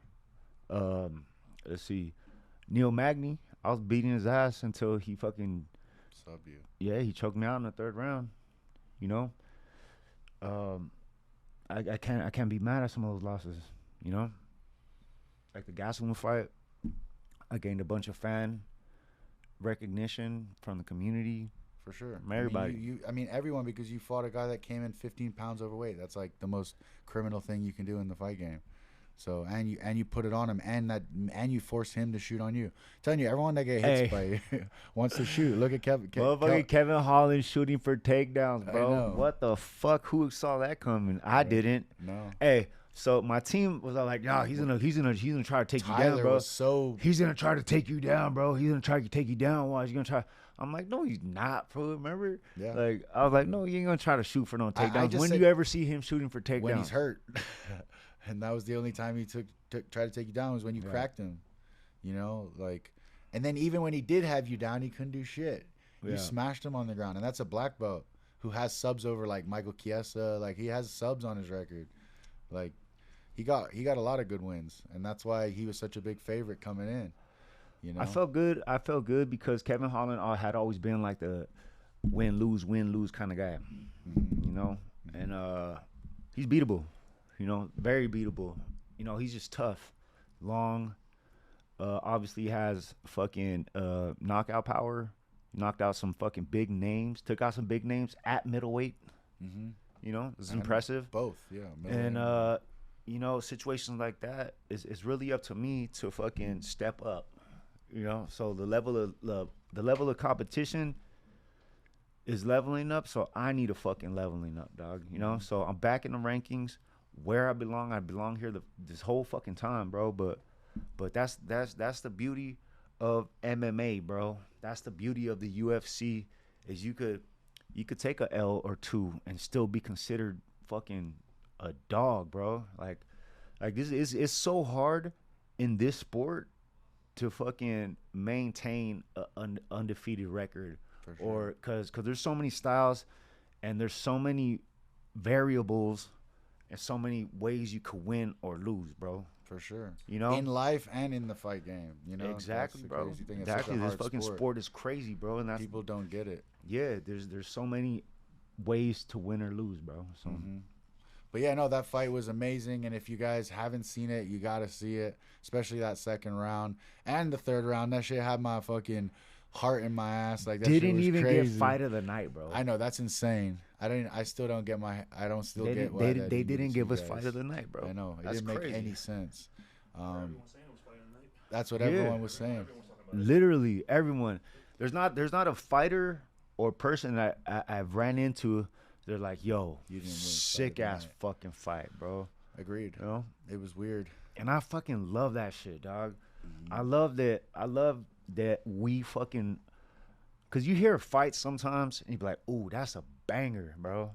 Let's see, Neil Magny, I was beating his ass until he fucking subbed you. Yeah, he choked me out in the 3rd round. I can't be mad at some of those losses. Like the Gastelum fight, I gained a bunch of fan recognition from the community. For sure. From everybody. I mean, everyone, because you fought a guy that came in 15 pounds overweight. That's like the most criminal thing you can do in the fight game. So and you put it on him, and you force him to shoot on you. I'm telling you, everyone that get hits by you wants to shoot. Look at Kevin Holland shooting for takedowns, bro. What the fuck? Who saw that coming? I didn't. No. Hey, so my team was all like, "Yo, he's gonna try to take you down, bro. He's gonna try to take you down, bro. He's gonna try to take you down. Why? He's gonna try." I'm like, "No, he's not, bro. Remember? Yeah. Like, I was like, "No, you ain't gonna try to shoot for no takedowns." When do you ever see him shooting for takedowns? When he's hurt. And that was the only time he tried to take you down, was when you cracked him. And then even when he did have you down, he couldn't do shit. You smashed him on the ground. And that's a black belt who has subs over like Michael Chiesa. Like, he has subs on his record. Like, he got a lot of good wins, and that's why he was such a big favorite coming in. I felt good because Kevin Holland had always been like the win lose kind of guy. And he's beatable. Very beatable. He's just tough, long. Obviously has fucking knockout power. Knocked out some fucking big names. Took out some big names at middleweight. It's impressive. Both, yeah. And situations like that is really up to me to fucking step up. So the level of competition is leveling up. So I need a fucking leveling up, dog. So I'm back in the rankings. Where I belong here this whole fucking time, bro. But that's the beauty of MMA, bro. That's the beauty of the UFC, is you could take a L or 2 and still be considered fucking a dog, bro. Like this is, it's so hard in this sport to fucking maintain an undefeated record. For sure. Or cause there's so many styles and there's so many variables and so many ways you could win or lose, bro. For sure. In life and in the fight game. Exactly, bro. Exactly. This fucking sport is crazy, bro. And people don't get it. Yeah, there's so many ways to win or lose, bro. So. But yeah, no, that fight was amazing. And if you guys haven't seen it, you got to see it, especially that 2nd round and the 3rd round. That shit had my fucking heart in my ass. Like, that didn't shit was even crazy. get fight of the night, bro. I know, that's insane. I still don't get my. I don't still They get didn't, why they, that they he didn't beats give you us guys. fight of the night, bro. I know it That's didn't make crazy. any sense. Everyone saying it was fighting the night. That's what Yeah. everyone was saying. Everyone's talking about it. Literally everyone. There's not a fighter or person that I've ran into. They're like, yo, You didn't win sick fight of the ass night. fucking fight, bro. Agreed. You know, It was weird. and I fucking love that shit, dog. I love that we fucking, cause you hear fights sometimes and you be like, ooh, that's a banger, bro.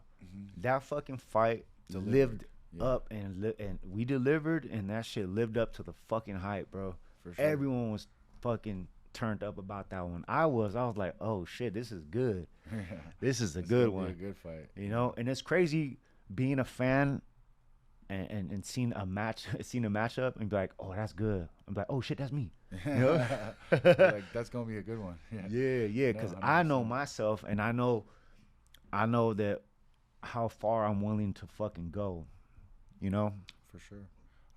That fucking fight lived Yeah. up and we delivered, and that shit lived up to the fucking hype, bro. For sure. Everyone was fucking turned up about that one. I was like, oh shit, this is good. This is a It's good gonna be one. A good fight. You know, and it's crazy being a fan and seeing a matchup and be like, oh, that's good. I'm like, oh shit, that's me. You know? Like that's gonna be a good one. Yeah. Yeah, because I know 100%. myself, and I know that how far I'm willing to fucking go. You know? For sure.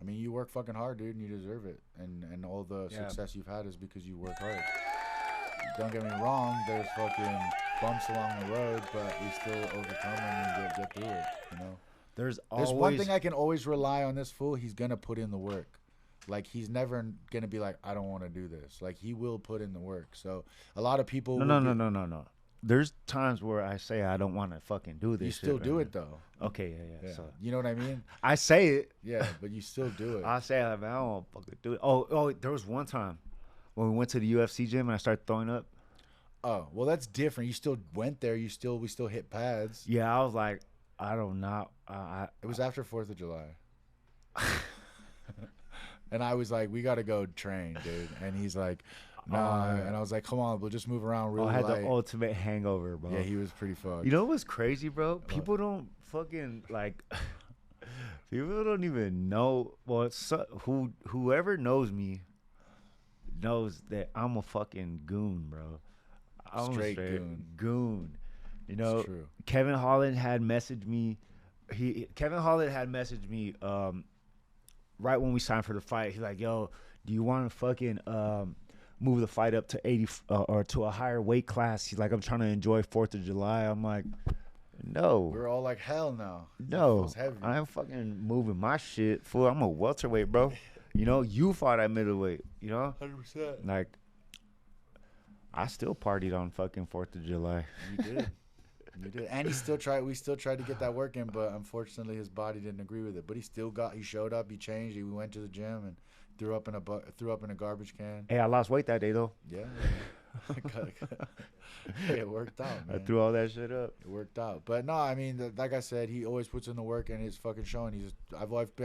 I mean, you work fucking hard, dude, and you deserve it. And all the success you've had is because you work hard. Don't get me wrong. There's fucking bumps along the road, but we still overcome them and get through it. You know. There's There's one thing I can always rely on this fool. He's gonna put in the work. Like he's never gonna be like, I don't want to do this. Like he will put in the work. So a lot of people. No. There's times where I say I don't want to fucking do this. You still shit, do man. it though. Okay, yeah. So You know what I mean? I say it. Yeah, but you still do it. I say, like, man, I don't want to fucking do it. Oh, there was one time when we went to the UFC gym and I started throwing up. Oh, well, that's different. You still went there. We still hit pads. Yeah, I was like, I don't know. It was after 4th of July. And I was like, we got to go train, dude. And he's like, nah. And I was like, come on, we'll just move around really I had light. the ultimate hangover, bro. Yeah, he was pretty fucked. You know what's crazy, bro? People don't fucking like. People don't even know. Well, whoever knows me knows that I'm a fucking goon, bro. I'm Straight a goon. goon. You know, It's true. Kevin Holland had messaged me. Kevin Holland had messaged me right when we signed for the fight. He's like, "Yo, do you want to fucking move the fight up to 80 or to a higher weight class?" He's like, "I'm trying to enjoy 4th of July." I'm like, "No, We're all like, hell no. no, Feels heavy. I ain't fucking moving my shit. Fool, I'm a welterweight, bro. You know, you fought at middleweight. You know, 100%. like I still partied on fucking 4th of July. You did. You did. And we still tried to get that work in, but unfortunately his body didn't agree with it. But he showed up, he changed, we went to the gym and threw up in a garbage can. Hey, I lost weight that day though. Yeah. Hey, it worked out, man. I threw all that shit up. It worked out. But no, I mean, like I said, he always puts in the work and it's fucking showing.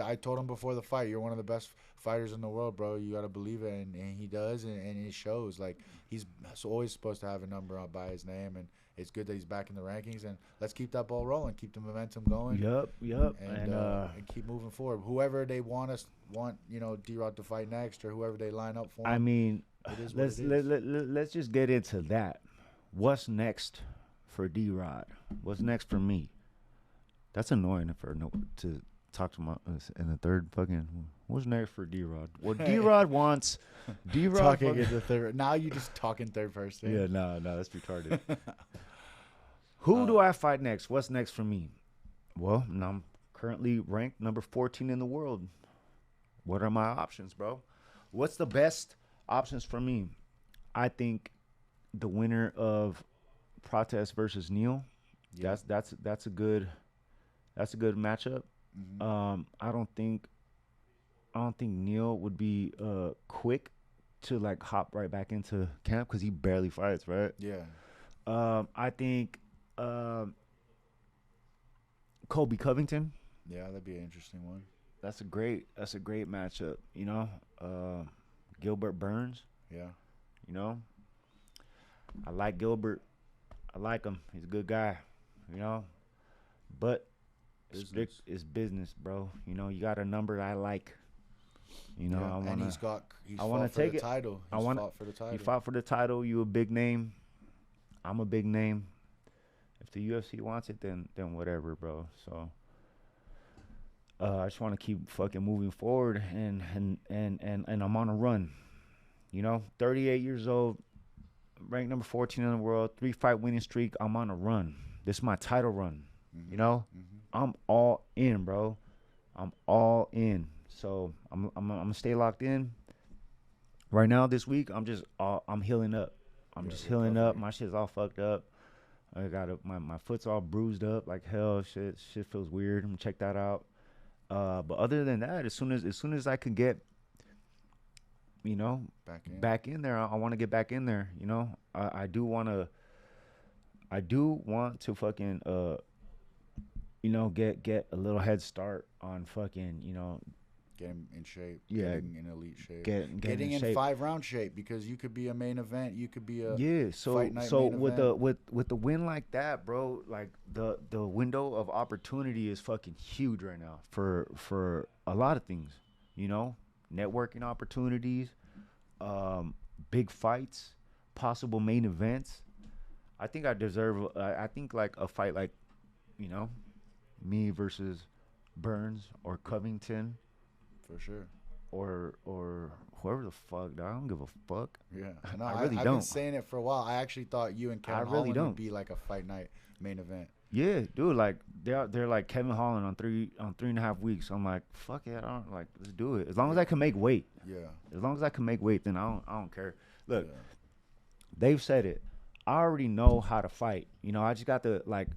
I told him before the fight, you're one of the best fighters in the world, bro. You got to believe it. And he does. And it shows. Like, he's always supposed to have a number on by his name. And it's good that he's back in the rankings. And let's keep that ball rolling. Keep the momentum going. Yep. And keep moving forward. Whoever they want, D-Rod to fight next or whoever they line up for. I mean, It is what let's just get into that. What's next for D-Rod? What's next for me? That's annoying to talk to my in the third fucking. What's next for D-Rod? What D-Rod wants? D-Rod talking in the third. Now you just talk in third person. Yeah, no, that's retarded. Who do I fight next? What's next for me? Well, I'm currently ranked number 14 in the world. What are my options, bro? What's the best options for me? I think the winner of Protest versus Neil. Yeah. That's a good matchup. Mm-hmm. I don't think Neil would be quick to like hop right back into camp because he barely fights, right? Yeah. I think Colby Covington. Yeah, that'd be an interesting one. That's a great matchup. You know, Gilbert Burns. Yeah. You know, I like Gilbert. I like him. He's a good guy. You know, but it's business, bro. You know, you got a number I like. You know, yeah. and he's fought wanna for take the it. title. I wanna- fought for the title. You fought for the title. You a big name. I'm a big name. If the UFC wants it, then whatever, bro. So I just want to keep fucking moving forward, and I'm on a run. You know, 38 years old, ranked number 14 in the world, 3-fight winning streak. I'm on a run. This is my title run. You know, I'm all in, bro. I'm all in. So I'm gonna stay locked in. Right now, this week, I'm healing up. I'm just healing up. My shit's all fucked up. I got my foot's all bruised up like hell. Shit feels weird. I'm gonna check that out. But other than that, as soon as I can get, you know, back in there, I want to get back in there. You know, I do want to fucking you know, get a little head start on fucking, you know, getting in shape, getting in elite shape, getting in shape. 5-round shape, because you could be a main event, you could be a So fight night main with event. the win like that, bro, like the window of opportunity is fucking huge right now for a lot of things, you know, networking opportunities, big fights, possible main events. I think I deserve. I think like a fight like, you know, me versus Burns or Covington. For sure. Or whoever the fuck, dog. I don't give a fuck. Yeah, no, I really I've don't. been saying it for a while. I actually thought you and Kevin Holland would be like a fight night main event. Yeah, dude. Like they're like Kevin Holland on 3.5 weeks. I'm like, fuck it. I don't like. Let's do it. As long as I can make weight. Yeah. As long as I can make weight, then I don't care. Look, they've said it. I already know how to fight. You know, I just got to like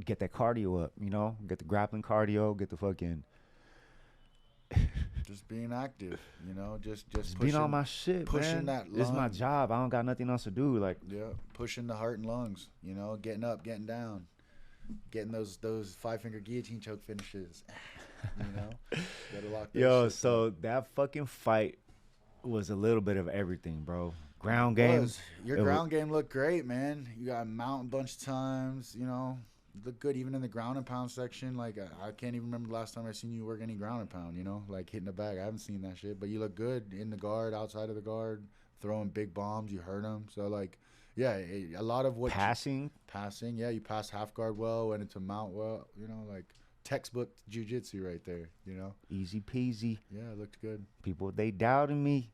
get that cardio up. You know, get the grappling cardio. Get the fucking. Just being active, you know, just being on my shit, pushing man. that lung. This is my job. I don't got nothing else to do. Like, pushing the heart and lungs, you know, getting up, getting down, getting those 5-finger guillotine choke finishes, you know. Gotta lock that yo, shit so up. that fucking fight was a little bit of everything, bro. Ground game. Your ground game looked great, man. You got mountain bunch of times, you know. Look good even in the ground and pound section. Like, I can't even remember the last time I seen you work any ground and pound, you know, like hitting the bag. I haven't seen that shit, but you look good in the guard, outside of the guard, throwing big bombs. You hurt them. So, like, yeah, a lot of what passing. Yeah, you passed half guard well, went into mount well, you know, like textbook jiu-jitsu right there, you know. Easy peasy. Yeah, it looked good. People, they doubted me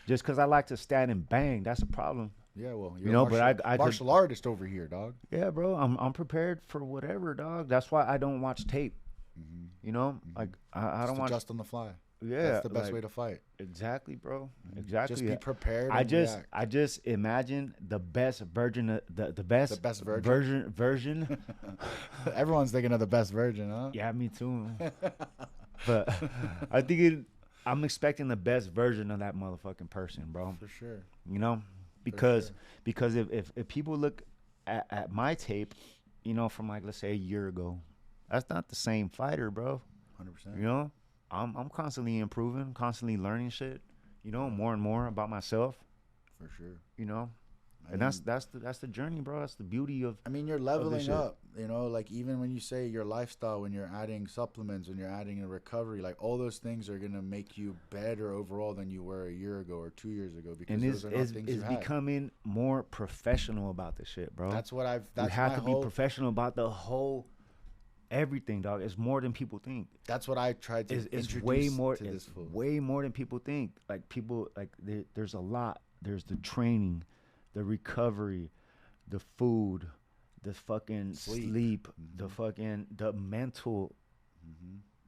just because I like to stand and bang. That's a problem. Yeah, well, you know, but I martial artist over here, dog. Yeah, bro, I'm prepared for whatever, dog. That's why I don't watch tape. You know, like I don't watch just on the fly. Yeah, that's the best way to fight. Exactly, bro. Exactly. Just be prepared. I just imagine the best version of the best version. Everyone's thinking of the best version, huh? Yeah, me too. But I'm expecting the best version of that motherfucking person, bro. For sure. You know, because if people look at my tape, you know, from like let's say a year ago, that's not the same fighter, bro. 100%. You know, I'm constantly improving, constantly learning shit. You know, more and more about myself. For sure. You know, and that's the journey, bro. That's the beauty of. I mean, you're leveling up. You know, like even when you say your lifestyle, when you're adding supplements, when you're adding a recovery, like all those things are gonna make you better overall than you were a year ago or 2 years ago. Because those are not things you had. It's becoming more professional about this shit, bro. That's what I've. You have to be professional about the whole. Everything, dog. It's more than people think. That's what I tried to introduce way more, to this fool. Way more than people think. Like people, like there's a lot. There's the training, the recovery, the food, the fucking sleep, the fucking the mental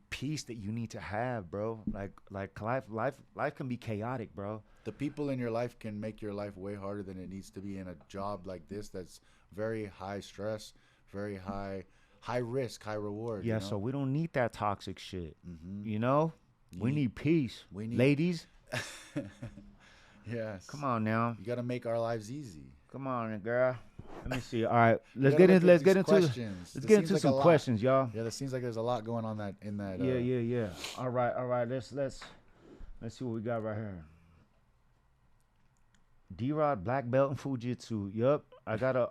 peace that you need to have, bro. Like life can be chaotic, bro. The people in your life can make your life way harder than it needs to be in a job like this. That's very high stress, very high risk, high reward. Yeah, you know? So we don't need that toxic shit. You know, we need peace. We need ladies. Yes. Come on now. You got to make our lives easy. Come on, girl. Let me see. All right, let's get into some questions, y'all. Yeah, it seems like there's a lot going on in that. Yeah. All right. Let's see what we got right here. D-Rod black belt in Fujitsu. Yup. I got a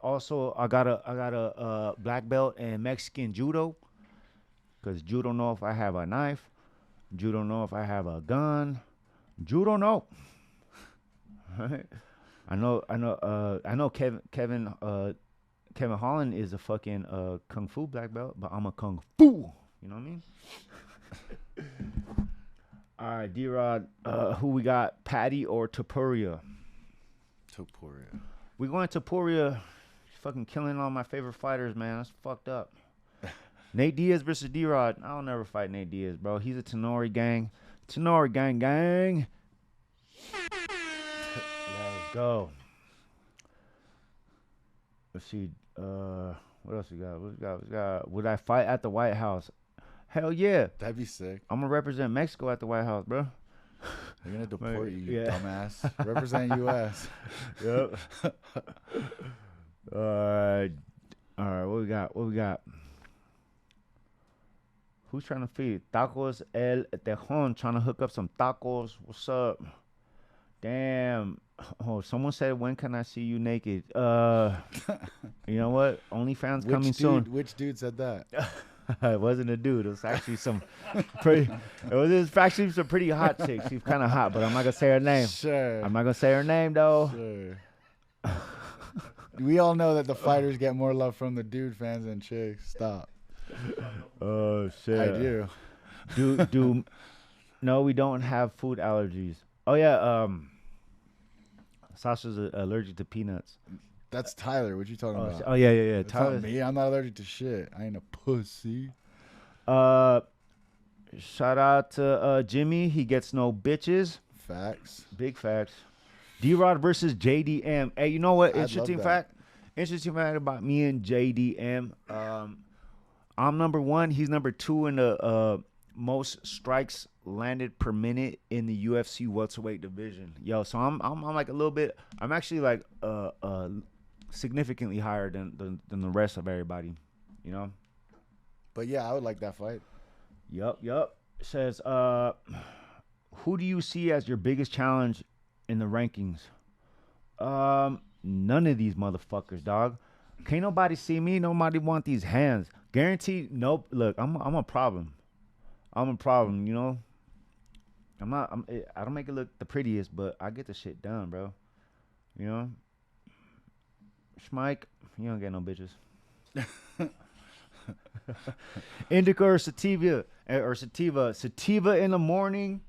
black belt in Mexican judo. Cause Judo don't know if I have a knife. Judo don't know if I have a gun. Judo don't know. I know Kevin Holland is a fucking kung fu black belt, but I'm a kung fu. You know what I mean? All right, D-Rod, who we got? Patty or Topuria? Topuria. We going Topuria. Fucking killing all my favorite fighters, man. That's fucked up. Nate Diaz versus D-Rod. I'll never fight Nate Diaz, bro. He's a Tenori gang. Tenori gang. Let's go. Let's see. What else we got? Would I fight at the White House? Hell yeah. That'd be sick. I'm gonna represent Mexico at the White House, bro. They're gonna deport you, Yeah. dumbass. Represent U.S. Yep. All right. What we got? Who's trying to feed? Tacos El Tejon trying to hook up some tacos. What's up? Damn. Oh, someone said, when can I see you naked? You know what? OnlyFans coming soon. Which dude said that? It wasn't a dude. It was actually some pretty. It was actually some pretty hot chick. She's kind of hot, but I'm not gonna say her name. Sure. I'm not gonna say her name though. Sure. We all know that the fighters get more love from the dude fans than chicks. Stop. Oh shit. I do. Do no, we don't have food allergies. Oh yeah, Sasha's allergic to peanuts. That's Tyler. What you talking about? Oh yeah. It's not Tyler. me. I'm not allergic to shit. I ain't a pussy. Shout out to Jimmy. He gets no bitches. Facts. Big facts. D-Rod versus JDM. Hey, you know what? I'd Interesting love that. fact. Interesting fact about me and JDM. I'm number 1. He's number 2 in the most strikes landed per minute in the UFC welterweight division. Yo, so I'm like a little bit. I'm actually like significantly higher than the rest of everybody. You know. But yeah, I would like that fight. Yup. It says, who do you see as your biggest challenge in the rankings? None of these motherfuckers, dog. Can't nobody see me. Nobody want these hands. Guaranteed. Nope. Look, I'm a problem. I'm a problem. You know. I don't make it look the prettiest, but I get the shit done, bro. You know. Schmike, you don't get no bitches. Indica or sativa, sativa in the morning,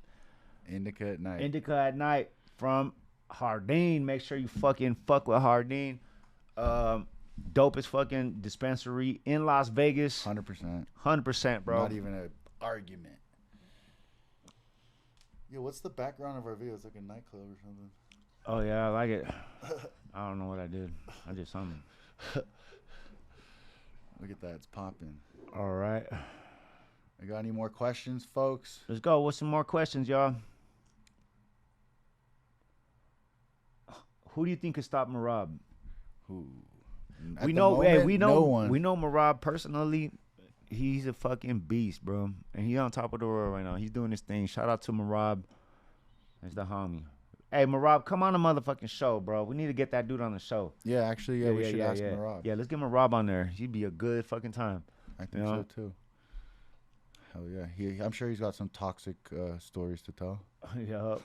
Indica at night. indica at night from Hardin. Make sure you fucking fuck with Hardin. Dopest fucking dispensary in Las Vegas. 100%. 100%, bro. Not even an argument. Yo, what's the background of our video? It's like a nightclub or something. Oh yeah, I like it. I don't know what I did. I did something. Look at that. It's popping. All right. I got any more questions, folks? Let's go. What's some more questions, y'all? Who do you think could stop Marab? Who? We know no one. we know Marab personally. He's a fucking beast, bro. And he's on top of the world right now. He's doing his thing. Shout out to Marab. That's the homie. Hey, Marab, come on the motherfucking show, bro. We need to get that dude on the show. Yeah, actually, we should ask Marab. Yeah, let's get Marab on there. He'd be a good fucking time. I think so too. Hell yeah. I'm sure he's got some toxic stories to tell. Yup.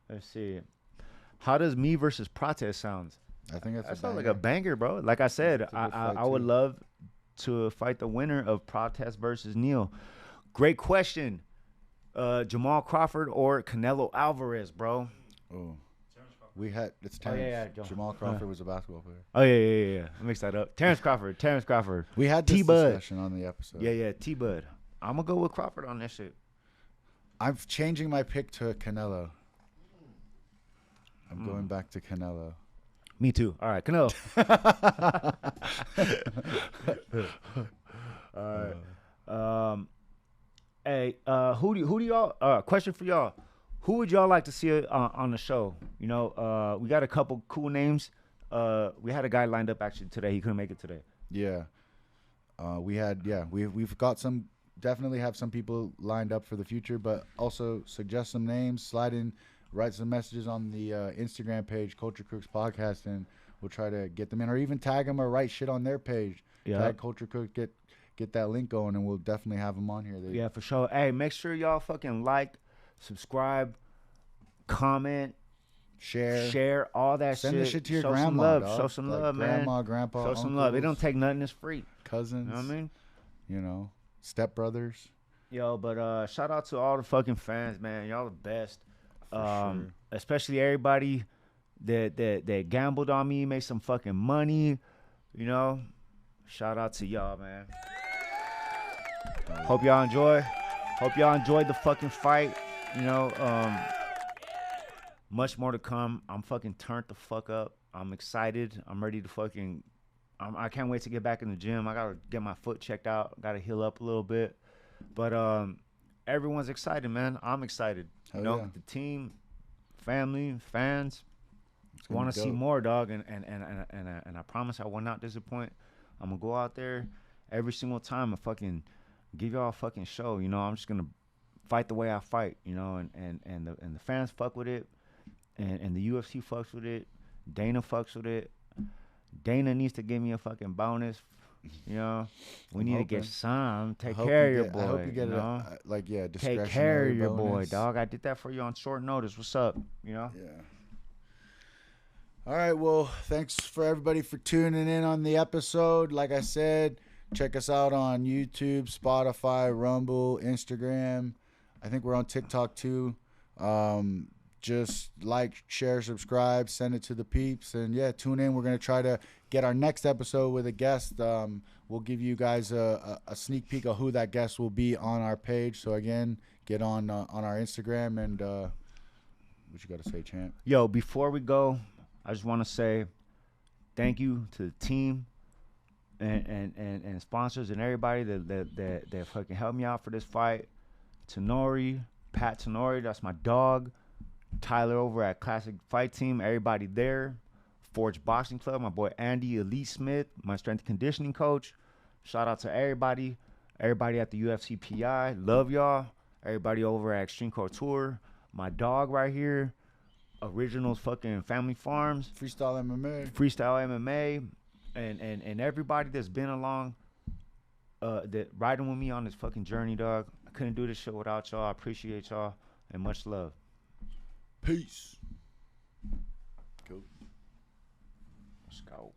Let's see. How does me versus Protest sounds? I think That sounds like a banger, bro. Like I said, It's a good fight, I would too. love to fight the winner of Protest versus Neil. Great question. Jamal Crawford or Canelo Alvarez, bro? Oh. It's Oh, Terrence. yeah, Jamal Crawford was a basketball player. Oh, yeah. I mixed that up. Terrence Crawford. We had this T-Bud. discussion on the episode. Yeah, T-Bud. I'm going to go with Crawford on that shit. I'm changing my pick to Canelo. I'm going back to Canelo. Me too. All right, Canelo. All right. Hey, who do y'all? Question for y'all: who would y'all like to see on the show? You know, we got a couple cool names. We had a guy lined up actually today. He couldn't make it today. Yeah. We've got some. Definitely have some people lined up for the future, but also suggest some names. Slide in, write some messages on the Instagram page, Culture Crooks Podcast, and we'll try to get them in, or even tag them or write shit on their page. Yeah. Tag Culture Crooks, get that link going, and we'll definitely have them on here. Yeah, for sure. Hey, make sure y'all fucking like, subscribe, comment, share all that Send shit. the shit to your Show grandma. some love. Dog. Show some Like love, man. Grandma, grandpa, Show some love. It don't uncles, take nothing. It's free. cousins. You know what I mean? You know, stepbrothers. Yo, but shout out to all the fucking fans, man. Y'all the best. Sure. Especially everybody that gambled on me, made some fucking money. You know, Shout out to y'all, man. Hope y'all enjoy. Hope y'all enjoyed the fucking fight. You know, much more to come. I'm fucking turned the fuck up. I'm excited. I'm ready to fucking. I can't wait to get back in the gym. I gotta get my foot checked out. Gotta heal up a little bit. But everyone's excited, man. I'm excited. Hell You know, yeah. the team, family, fans gonna want be to see dope. more, dog. And I promise I will not disappoint. I'm gonna go out there every single time and fucking give y'all a fucking show. You know, I'm just gonna fight the way I fight. You know, and the fans fuck with it, and the UFC fucks with it. Dana fucks with it. Dana needs to give me a fucking bonus. You know, we I'm need hoping. to get some. I Take hope care you of your get- boy. I hope you get you know? discretionary Take care of your boy, bonus. dog. I did that for you on short notice. What's up? You know? Yeah. All right. Well, thanks for everybody for tuning in on the episode. Like I said, check us out on YouTube, Spotify, Rumble, Instagram. I think we're on TikTok too. Just like, share, subscribe, send it to the peeps, and yeah, tune in. We're gonna try to get our next episode with a guest. We'll give you guys a sneak peek of who that guest will be on our page. So again, get on our Instagram and what you gotta say, champ? Yo, before we go, I just want to say thank you to the team and sponsors and everybody that fucking helped me out for this fight. Tenori, Pat Tenori, that's my dog. Tyler over at Classic Fight Team, everybody there. Forge Boxing Club, my boy Andy Elite Smith, my strength and conditioning coach. Shout out to everybody at the UFC PI. Love y'all. Everybody over at Extreme Couture. My dog right here, Originals fucking Family Farms. Freestyle MMA, and everybody that's been along, that riding with me on this fucking journey, dog. I couldn't do this shit without y'all. I appreciate y'all, and much love. Peace. Let's go.